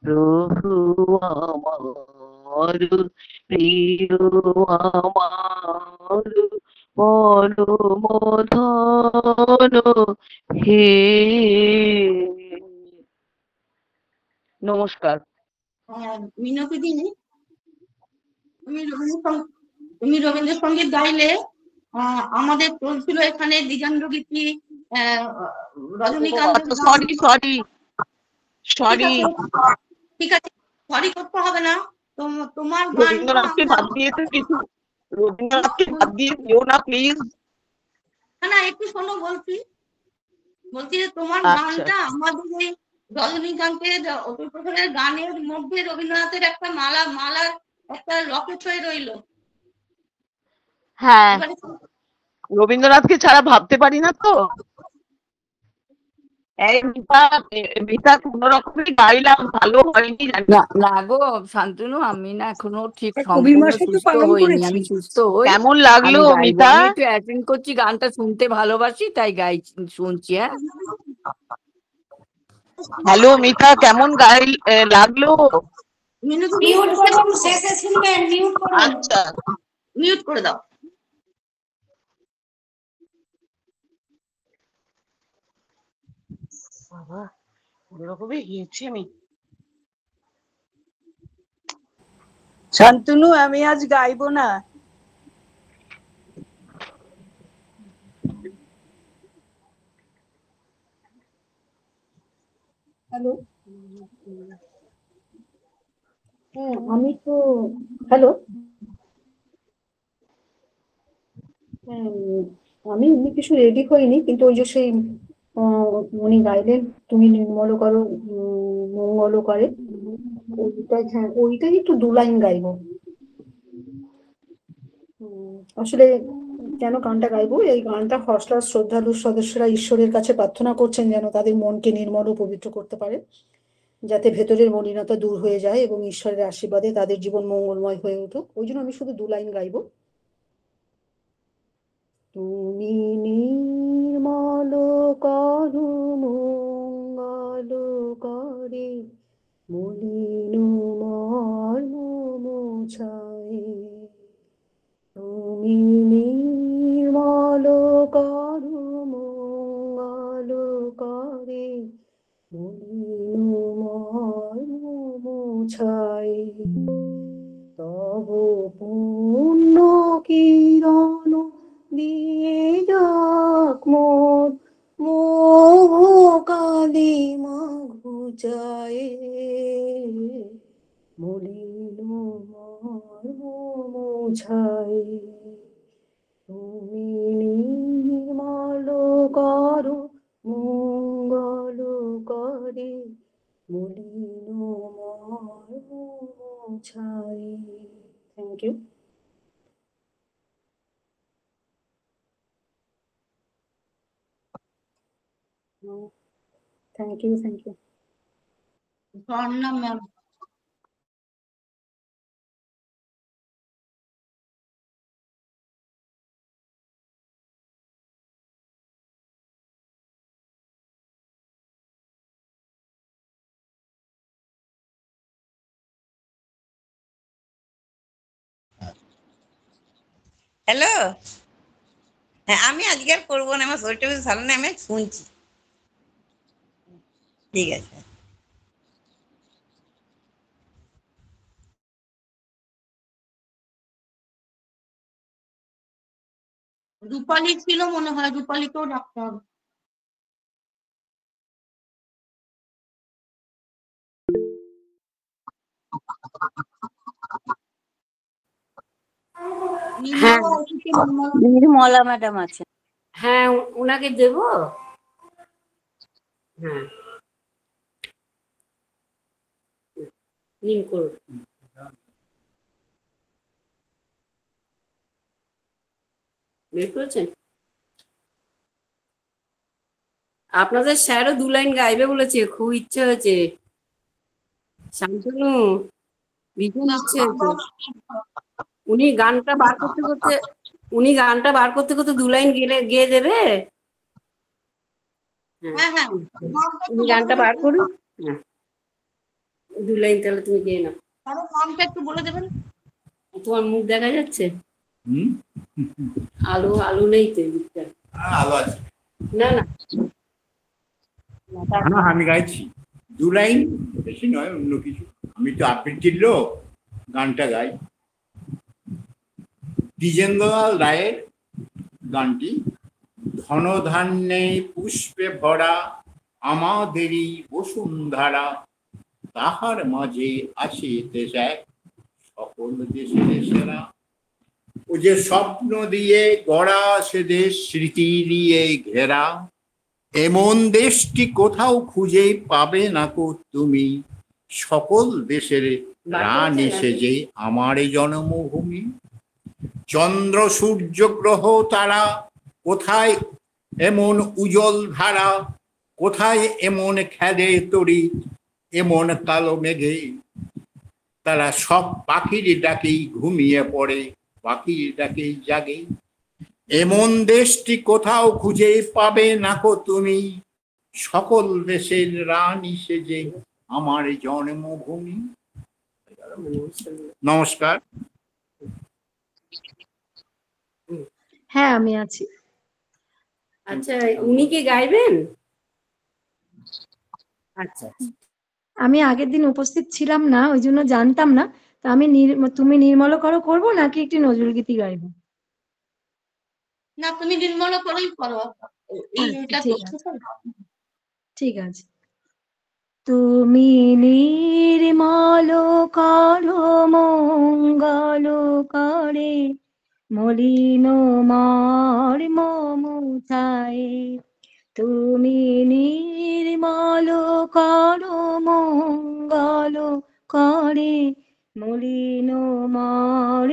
Speaker 17: প্রভু আমার, প্রিয় আমার, পরম ধন হে। নমস্কার।
Speaker 1: মিনতি দি, তুমি রবীন্দ্রসঙ্গীত গাইলে আমাদের চলছিল এখানে দ্বিজেন্দ্র গীতি, রজনীকান্ত।
Speaker 17: সরি
Speaker 1: ঠিক আছে, সরি করতে হবে না। তোমার
Speaker 17: রবীন্দ্রনাথকে বাদ দিয়ে তো কিছু, রবীন্দ্রনাথকে বাদ দিয়ে দিও না প্লিজ।
Speaker 1: না একটু শোনো, বলছি যে তোমার গানটা আমাদের এই রজনীকান্তের অতুল প্রসাদের গানের মধ্যে রবীন্দ্রনাথের একটা মালার একটা লকেট হয়ে রইলো।
Speaker 17: হ্যাঁ, রবীন্দ্রনাথকে ছাড়া ভাবতে পারি না তো। মিতা কোন রকমে গাইলাম, ভালো হয়নি জানি
Speaker 18: না গো শান্তনু, আমি না এখনো ঠিক সম্পূর্ণ সুস্থ হইনি। আমি সুস্থ হই,
Speaker 17: কেমন লাগলো মিতা?
Speaker 18: আমি একটু অ্যাটেন্ড করছি, গানটা শুনতে ভালোবাসি তাই শুনছি। হ্যাঁ,
Speaker 17: হ্যালো মিতা, কেমন লাগলো?
Speaker 1: মিউট করে দাও, শেষে শুনবেন, মিউট করুন।
Speaker 17: আচ্ছা,
Speaker 1: মিউট করে দাও।
Speaker 17: বাবা কোনরকমে গিয়েছি আমি।
Speaker 3: শান্তনু, আমি আজ গাইবো না। হ্যালো, হ্যাঁ আমি তো, হ্যালো, হ্যাঁ আমি এমনি কিছু রেডি হইনি, কিন্তু ওই যে সেই উনি গাইলেন তুমি নির্মল করো মঙ্গল করে, ওইটাই, হ্যাঁ ওইটাই একটু 2 লাইন গাইবো। আসলে কেন গানটা গাইবো, এই গানটা হসলার শ্রদ্ধালু সদস্যরা ঈশ্বরের কাছে প্রার্থনা করছেন যেন তাদের মনকে নির্মল ও পবিত্র করতে পারে, যাতে ভেতরের মলিনতা দূর হয়ে যায় এবং ঈশ্বরের আশীর্বাদে তাদের জীবন মঙ্গলময় হয়ে উঠুক। ওই জন্য আমি শুধু 2 লাইন গাইবো। তুমি নির্মল করো মঙ্গল করে, মলিন মর্ম মোছায়। তুমি নির্মল করো মঙ্গল করে, মলিন মর্ম মোছায়। তব পুণ্য কিরণ দিয়ে যাক মোর মোহ কালি ঘুচায়, মলিন মর্ম মোছায়। তুমি নির্মল করো মঙ্গল করে, মলিন মর্ম মোছায়। Thank you. Thank you, thank you.
Speaker 1: Ma'am,
Speaker 19: hello, হ্যাঁ আমি আজকে আর করবো না, আমার শরীরটা বেশ ভালো না, আমি শুনছি। ঠিক আছে।
Speaker 1: রূপালী ছিল মনে হয়, রূপালীকেও ডাকতে হবে।
Speaker 5: হ্যাঁ
Speaker 18: নির্মলা ম্যাডাম আছেন।
Speaker 5: হ্যাঁ ওনাকে দেব। হ্যাঁ নিন করুন। বের করেছেন? আপনাদের স্যারও 2 লাইন গাইবে বলেছে, খুব ইচ্ছে হয়েছে। শান্তনু ভীষণ ইচ্ছে হয়েছে। উনি গানটা বার করতে করতে 2 লাইন গেয়ে দেবে।
Speaker 1: হ্যাঁ হ্যাঁ
Speaker 5: উনি গানটা বার করুন। হ্যাঁ 2 লাইন তাহলে তুমি গেয়ে নাও।
Speaker 1: কারো নামটা একটু বলে দেবেন।
Speaker 5: তোমার মুখ দেখা যাচ্ছে? আলো নেই তো দিকটা।
Speaker 20: আলো আছে
Speaker 5: না না
Speaker 20: হ্যাঁ আমি গাইছি 2 লাইন, বেশি নয়, অন্য কিছু। আমি তো আবৃত্তির লোক, গানটা গাই। দ্বিজেন্দ্রলাল রায়ের গানটি। ধনধান্যে পুষ্পে ভরা আমাদেরই বসুন্ধরা, তাহার মাঝে আছে দেশ এক, সকল দেশে সেরা। ও যে স্বপ্ন দিয়ে গড়া সে দেশ স্মৃতি দিয়ে ঘেরা, এমন দেশটি কোথাও খুঁজে পাবে না কো তুমি, সকল দেশের রানী সেজে আমার জন্মভূমি। চন্দ্র সূর্য গ্রহ তারা কোথায় এমন উজ্জ্বল ধারা, কোথায় এমন খেলে তরি, এমন কালো মেঘে তারা সব পাখির ডাকেই ঘুমিয়ে পড়ে, পাখির ডাকেই জাগে। এমন দেশটি কোথাও খুঁজে পাবে না কো তুমি, সকল দেশের রানী সেজে আমার জন্মভূমি। নমস্কার।
Speaker 21: হ্যাঁ আমি আছি।
Speaker 5: আচ্ছা উনি কি গাইবেন? আচ্ছা
Speaker 21: আমি আগের দিন উপস্থিত ছিলাম না, ওই জন্য জানতাম না। তা আমি তুমি নির্মল করো করবো নাকি একটি নজরুল গীতি গাইবো?
Speaker 1: না তুমি নির্মল করেই করো। এইটা
Speaker 21: ঠিক
Speaker 1: করতে
Speaker 21: আছে,
Speaker 1: পারো।
Speaker 21: ঠিক আছে। তুমি নির্মল করো মঙ্গল করে, মলিন মমতায়। তুমি নির্মল করো মঙ্গল করে, মলিন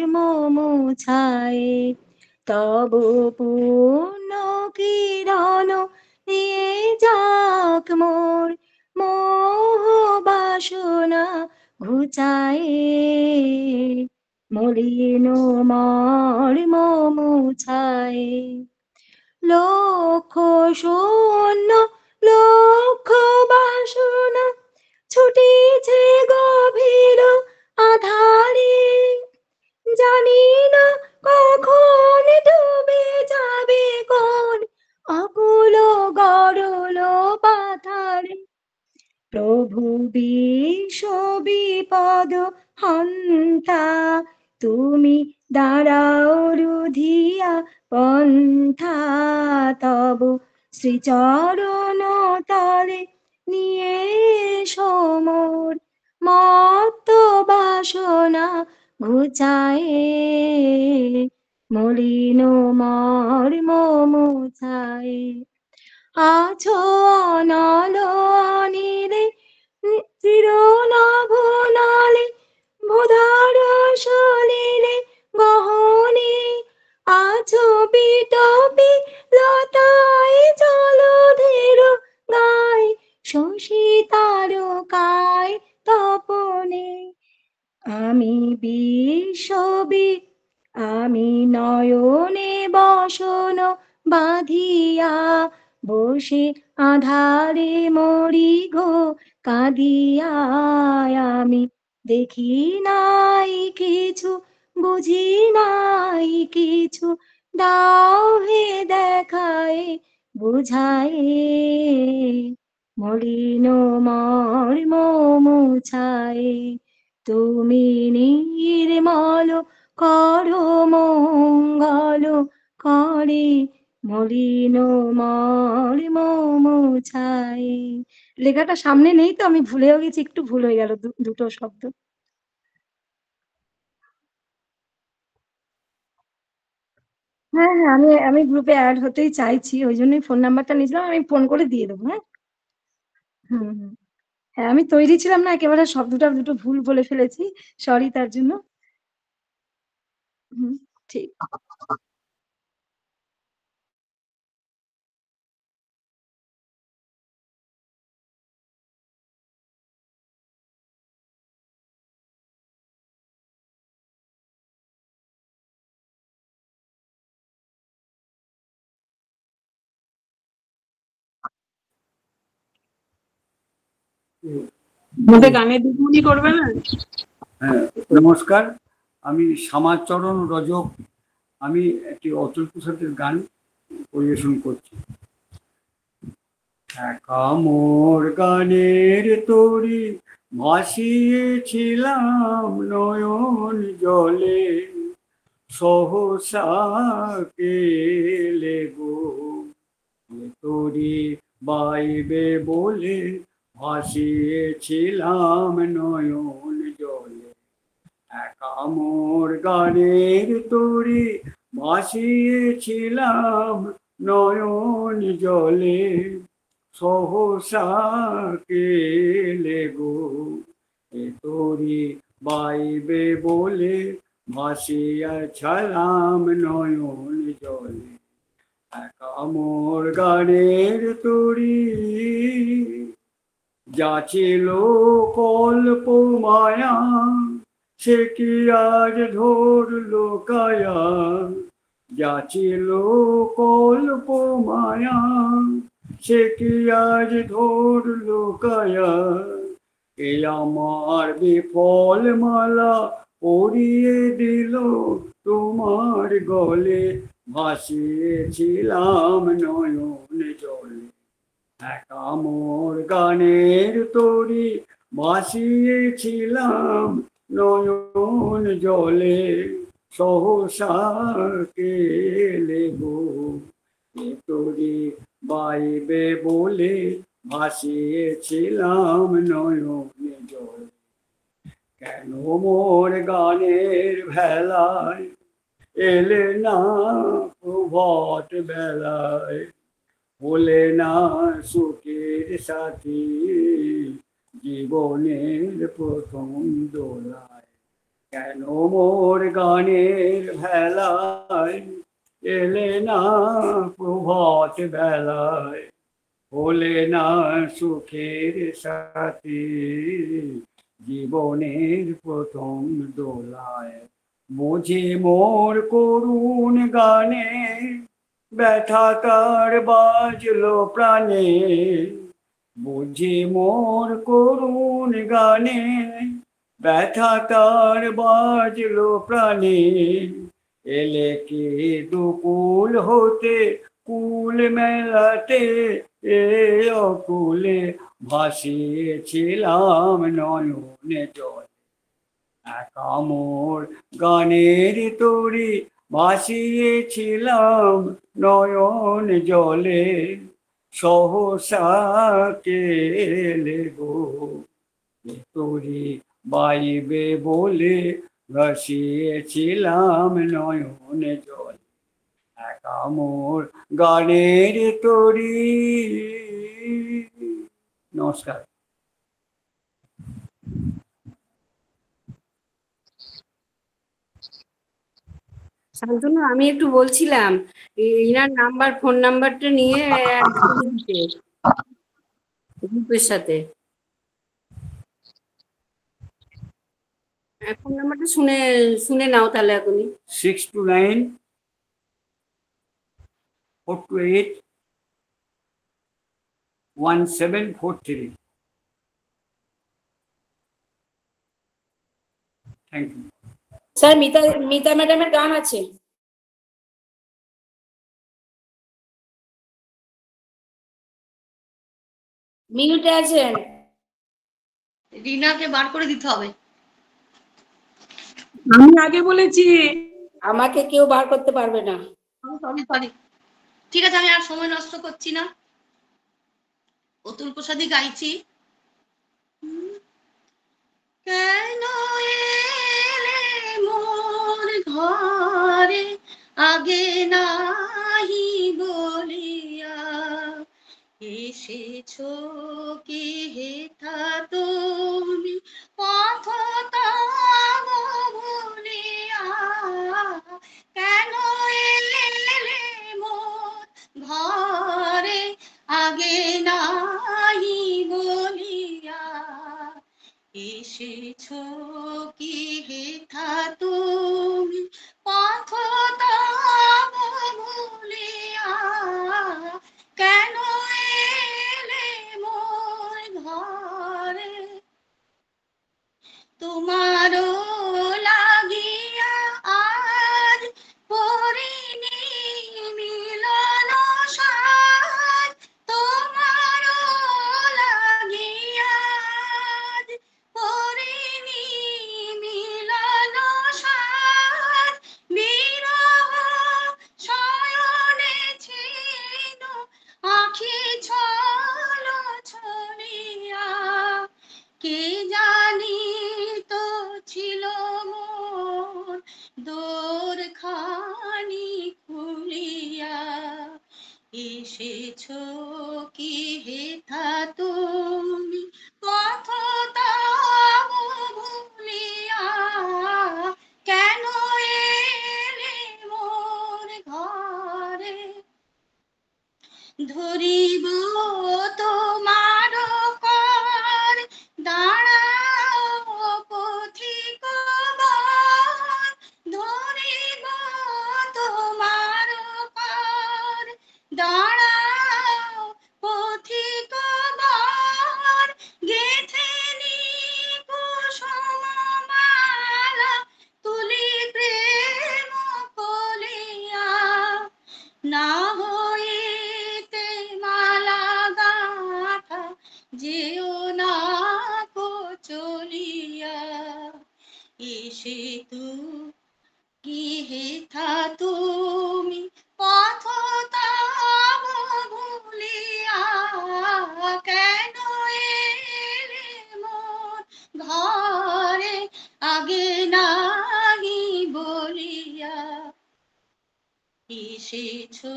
Speaker 21: মমতায়। তব পূর্ণ কিরণ নিয়ে যাক মোর মোহ বাসনা ঘুচায়ে, মলিন মমতায়। লক্ষ শূন্য লক্ষ বাসনা ছুটিছে গভীর আধারে, জানি না কখন ডুবে যাবে কোন অকুল গরল পাথারে। প্রভু বিশ্ব বিপদ হন্তা, তুমি দাঁড়াও রুধিয়া পন্থা। তব শ্রীচরণ তলে নিয়ে সমর মত্ত বাসনা ঘুচায়ে, মলিন মমতায়। আছো অনল অনিলে চিরনভ নালে, বোধার সলিলে গহনে। আছো বিটপি লতায় জলধীর গায়, শশী তারকায় তপনে। আমি বিশ্ববি আমি নয়নে বসন বাঁধিয়া, বসে আধারে মরি গো কাঁদিয়া। আমি দেখি নাই কিছু, বুঝি নাই কিছু, দাও হে দেখায় বুঝায়ে, মলিন মমতায়। তুমি নির্মল করো মঙ্গল করে, মলিন মমতায়। লেখাটা সামনে নেই তো, আমি ভুলেও গেছি, একটু ভুল হয়ে গেল দুটো শব্দ। হ্যাঁ হ্যাঁ, আমি গ্রুপে অ্যাড হতেই চাইছি, ওই জন্যই ফোন নাম্বারটা নিয়েছিলাম, আমি ফোন করে দিয়ে দেবো। হ্যাঁ হুম হুম। হ্যাঁ, আমি তৈরি ছিলাম না, একেবারে শব্দটা দুটো ভুল বলে ফেলেছি, সরি তার জন্য। হুম, ঠিক।
Speaker 15: আমাদের গানের দিদিমণি করবে না?
Speaker 10: হ্যাঁ, নমস্কার, আমি শ্যামাচরণ রজক। আমি একটি অতুল প্রসাদের গান পরিবেশন করছি। একা মোর গানের তরি ভাসিয়েছিলাম নয়ন জলে, সহসা কেলে গো তরি বাইবে বলে ভাসিয়েছিলাম নয়ন জলে। একা মোর গানের তরি ভাসিয়েছিলাম নয়ন জলে, সহসা কেলে গো এ তরি বাইবে বলে ভাসিয়াছিলাম নয়ন জলে। একা মোর গানের তরি যাচিল কল্প মায়া, সে কি আজ ধরলো কায়া। যাচিল কল্প মায়া, সে কি আজ ধরলো কায়া। এ আমার বিফল মালা পরিয়ে দিল তোমার গলে, ভাসিয়েছিলাম নয়ন জলে। একা মোর গানের তরি ভাসিয়েছিলাম নয়ন জলে, সহসা কেলে গো এ তরি বাইবে বলে ভাসিয়েছিলাম নয়ন জলে। কেন মোর গানের ভেলায় এলে না প্রভাত বেলায়, হলে না সুখের সাথী জীবনের প্রথম দোলায়। কেন মোর গানের ভেলায় এলে না প্রভাত বেলায়, হলে না সুখের সাথী জীবনের প্রথম দোলায়। বুঝি মোর করুণ গানে ব্যথা তার বাজলো প্রাণে, বুঝি মোর করুণ গানে ব্যথা তার বাজলো প্রাণে। এলে কি দুকুল হতে কুল মেলাতে, এ অকুলে ভাসিয়েছিলাম নয়নে জল। একা মোর গানের তরি ভাসিয়েছিলাম নয়ন জলে, সহসা কেলে গো তরি বাইবে বলে ভাসিয়েছিলাম নয়ন জলে। একা মোর গানের তরি। নমস্কার।
Speaker 5: শান্তনু, আমি একটু বলছিলাম ইনার নাম্বার, ফোন নাম্বারটা নিয়ে add করে দিতে গ্রুপের সাথে। ফোন নাম্বারটা শুনে শুনে নাও তাহলে এখনই।
Speaker 10: 629 428 1743। Thank you
Speaker 5: sir. মিতা ম্যাডামের গান আছে। মিউটে আছেন।
Speaker 1: রিনাকে বার করে দিতে হবে।
Speaker 15: আমি আগে বলেছি।
Speaker 5: আমাকে কেউ বার করতে পারবে না।
Speaker 1: সরি, ঠিক আছে, আমি আর সময় নষ্ট করছি না। অতুল প্রসাদই গাইছি। কেন এলে মোর ঘরে আগে না এসেছো কি হেথা তুমি পথ তব ভুলিয়া, কেন এলে মোর ঘরে আগে নাই বলিয়া। এসেছো কি হেথা তুমি পথ তব ভুলিয়া, কেন এলে মোর ঘরে তোমারও লাগিয়া আজ পরিনি মিলন সাজ, তোমারও লাগিয়া আজ পরিনি মিলন সাজ, বিরহ শয়নে ছিল আখি ছল ছলিয়া, কে জানি তো ছিল মোর দোর খানি খুলিয়া। এসেছো কি হেথা তুমি পথ তব ভুলিয়া, কেন এলে মোর ঘরে ধরিব তোমার কর দাঁড়াও পথিক বর, ধরিব তোমার কর দাঁড়াও পথিক বর, গেথে নি কুসুম মালা তুলি প্রেম কলিয়া, না হইতে মালা গাঁথা যেও না কো চলিয়া। এসে তু কি হেথা তুমি পথ তব ভুলিয়া, কেন এলে মোর ঘরে আগে নাই বলিয়া। এসেছো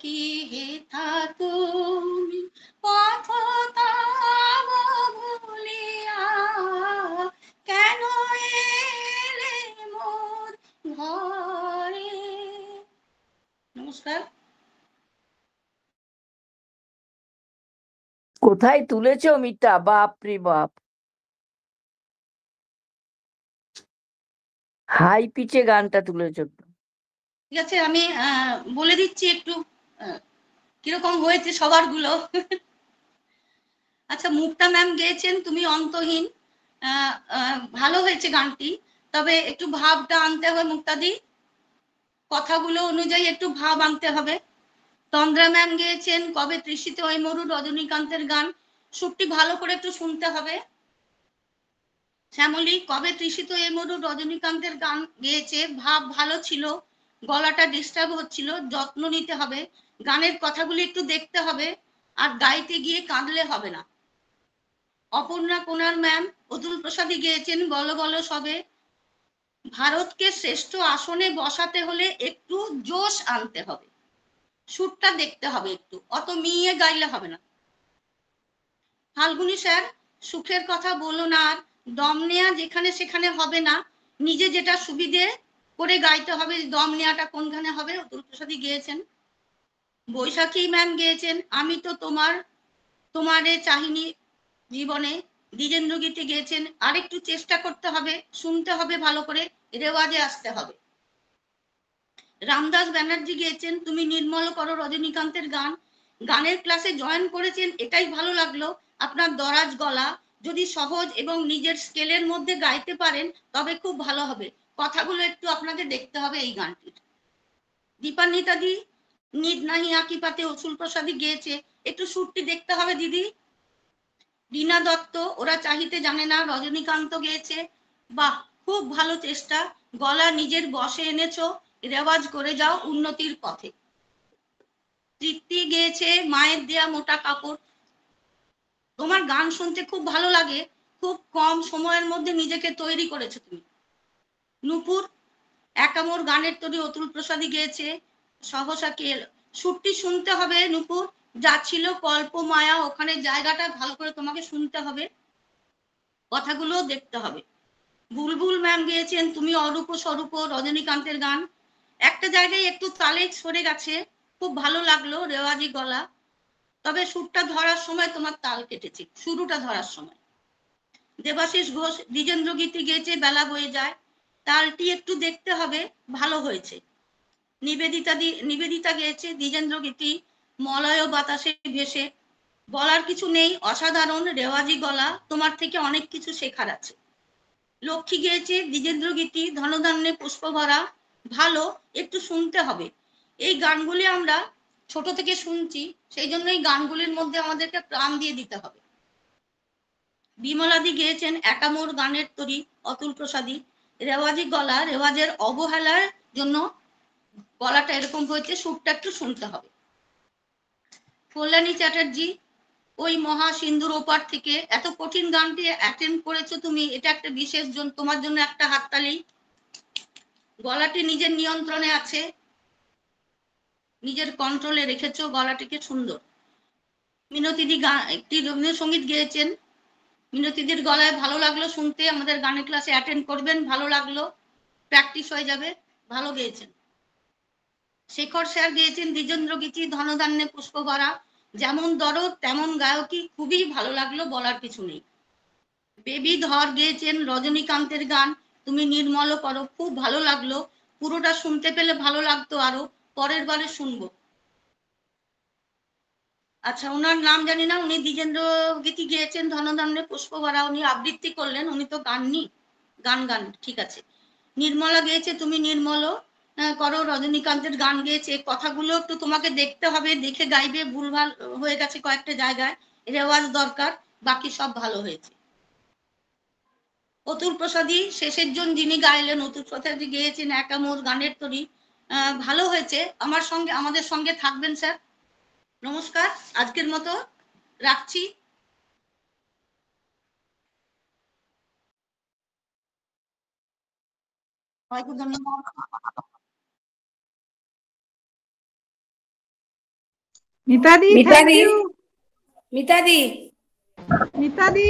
Speaker 1: কি হেথা তুমি পথ তব ভুলিয়া, কেন এলে মোর ঘরে। নমস্কার।
Speaker 18: কোথায় তুলেছো মিতা, বাপ রে বাপ, হাই পিচে গানটা তুলেছো।
Speaker 1: ঠিক আছে, আমি বলে দিচ্ছি একটু কিরকম হয়েছে সবার গুলো। আচ্ছা, মুক্তা ম্যাম গেয়েছেন তুমি অন্তহীন, ভালো হয়েছে গানটি, তবে একটু ভাবটা আনতে হবে মুক্তাদি, কথাগুলো অনুযায়ী একটু ভাব আনতে হবে। তন্দ্রা ম্যাম গেয়েছেন কবে তৃষিত ওই মরু রজনীকান্তের গান, সুরটি ভালো করে একটু শুনতে হবে। শ্যামলী কবে তৃষিত এই মরু রজনীকান্তের গান গেয়েছে, ভাব ভালো ছিল, গলাটা ডিস্টার্ব হচ্ছিল, যত্ন নিতে হবে, গানের কথাগুলি একটু দেখতে হবে, আর গাইতে গিয়ে কাঁদলে হবে না। অপর্ণা কোনার ম্যাম অতুল প্রসাদী গেয়েছেন বলো বলো সবে, ভারতকে শ্রেষ্ঠ আসনে বসাতে হলে একটু জোশ আনতে হবে, সুরটা দেখতে হবে, একটু অত মিয়ে গাইলে হবে না। ফাল্গুনী স্যার সুখের কথা বলো না, আর দম নেয়া যেখানে সেখানে হবে না, নিজে যেটা সুবিধে করে গাইতে হবে, দম নেয়াটা কোনখানে হবে, অতুল প্রসাদী গেয়েছেন। বৈশাখী ম্যাম গেয়েছেন আমি তো তোমারে চাহিনি জীবনে, দ্বিজেন্দ্র গীতে গেয়েছেন, আরেকটু চেষ্টা করতে হবে, শুনতে হবে ভালো করে, রেওয়াজে আসতে হবে। রামদাস ব্যানার্জি গেয়েছেন তুমি নির্মল করো রজনীকান্তের গান, গানের ক্লাসে জয়েন করেছেন, এটাই ভালো লাগলো, আপনার দরাজ গলা, যদি সহজ এবং নিজের স্কেলের মধ্যে গাইতে পারেন তবে খুব ভালো হবে, কথাগুলো একটু আপনাদের দেখতে হবে এই গানটির। দীপান্বিতা দি নিদ নাহি আঁকি পাতে অতুল প্রসাদী গেয়েছে, একটু সুরটি দেখতে হবে দিদি। রীনা দত্ত ওরা চাহিতে জানে না রজনীকান্ত গেয়েছে, বাহ খুব ভালো চেষ্টা, গলা নিজের বসে এনেছো, রেওয়াজ করে যাও উন্নতির পথে। তৃপ্তি গেয়েছে মায়ের দেয়া মোটা কাপড়, তোমার গান শুনতে খুব ভালো লাগে, খুব কম সময়ের মধ্যে নিজেকে তৈরি করেছো তুমি। নূপুর একামোর গানের তৈরি অতুল প্রসাদী গেয়েছে, সহসা কে, সুরটি শুনতে হবে নূপুর, যা ছিল কল্প মায়া, ওখানে জায়গাটা ভালো করে তোমাকে শুনতে হবে, কথাগুলো দেখতে হবে। বুলবুল ম্যাম গিয়েছেন তুমি অরূপ স্বরূপ রজনীকান্তের গান, একটা জায়গায় একটু তালে সরে গেছে, খুব ভালো লাগলো, রেওয়াজি গলা, তবে সুরটা ধরার সময় তোমার তাল কেটেছে, শুরুটা ধরার সময়। দেবাশিস ঘোষ দ্বিজেন্দ্র গীতি গেয়েছে বেলা বয়ে যায়, তালটি একটু দেখতে হবে, ভালো হয়েছে। নিবেদিতা গেয়েছে দ্বিজেন্দ্র গীতি মলয় বাতাসে ভেসে, বলার কিছু নেই, অসাধারণ রেওয়াজি গলা, তোমার থেকে অনেক কিছু শেখার আছে। লক্ষ্মী গেয়েছে দ্বিজেন্দ্র গীতি ধনধান্যে পুষ্প ভরা, ভালো, একটু শুনতে হবে। এই গানগুলি আমরা ছোট থেকে শুনছি, সেই জন্য এই গানগুলির মধ্যে আমাদেরকে প্রাণ দিয়ে দিতে হবে। বিমলাদি গেয়েছেন একামোর গানের তরী অতুল প্রসাদী, রেওয়াজি গলা, রেওয়াজের অবহেলার জন্য গলাটা এরকম হয়েছে, সুরটা একটু শুনতে হবে। কল্যাণী চ্যাটার্জি ওই মহা সিন্ধুর ওপার থেকে এত কঠিন গানটি অ্যাটেন্ড করেছো তুমি, এটা একটা বিশেষ জন, তোমার জন্য একটা হাততালি। গলাটি নিজের নিয়ন্ত্রণে আছে, নিজের কন্ট্রোলে রেখেছো গলাটিকে, সুন্দর। মিনতিদি একটি রবীন্দ্রসঙ্গীত গেয়েছেন, মিনতিদির গলায় ভালো লাগলো শুনতে, আমাদের গানের ক্লাসে অ্যাটেন্ড করবেন, ভালো লাগলো, প্র্যাকটিস হয়ে যাবে, ভালো গেয়েছেন। শেখর স্যার গেয়েছেন দ্বিজেন্দ্র গীতি ধনধান্যে পুষ্প ভরা, যেমন দরদ তেমন গায়কী, খুবই ভালো লাগলো, বলার কিছু নেই। বেবি ধর গেয়েছেন রজনীকান্তের গান তুমি নির্মল করো, খুব ভালো লাগলো, পুরোটা শুনতে পেলে ভালো লাগতো, আরো পরের বারে শুনবো। আচ্ছা, ওনার নাম জানি না, উনি দ্বিজেন্দ্র গীতি গেয়েছেন ধনধান্যে পুষ্প ভরা, উনি আবৃত্তি করলেন, উনি তো গাননি, গান ঠিক আছে। নির্মলা গেয়েছে তুমি নির্মল করো, রজনীকান্তের গান গেয়েছে, কথাগুলো একটু তোমাকে দেখতে হবে, দেখে গাইবে, ভুলভাল হয়ে গেছে কয়েকটা জায়গায়, রেওয়াজ দরকার, বাকি সব ভালো হয়েছে। অতুল প্রসাদী শেষের জন যিনি গাইলেন, অতুল প্রসাদী গেয়েছেন একামোর গানের তরী, ভালো হয়েছে। আমাদের সঙ্গে থাকবেন স্যার। নমস্কার, আজকের মতো রাখছি। ধন্যবাদ।
Speaker 21: মিতাদি, থ্যাংক ইউ।
Speaker 5: মিতাদি
Speaker 21: মিতাদি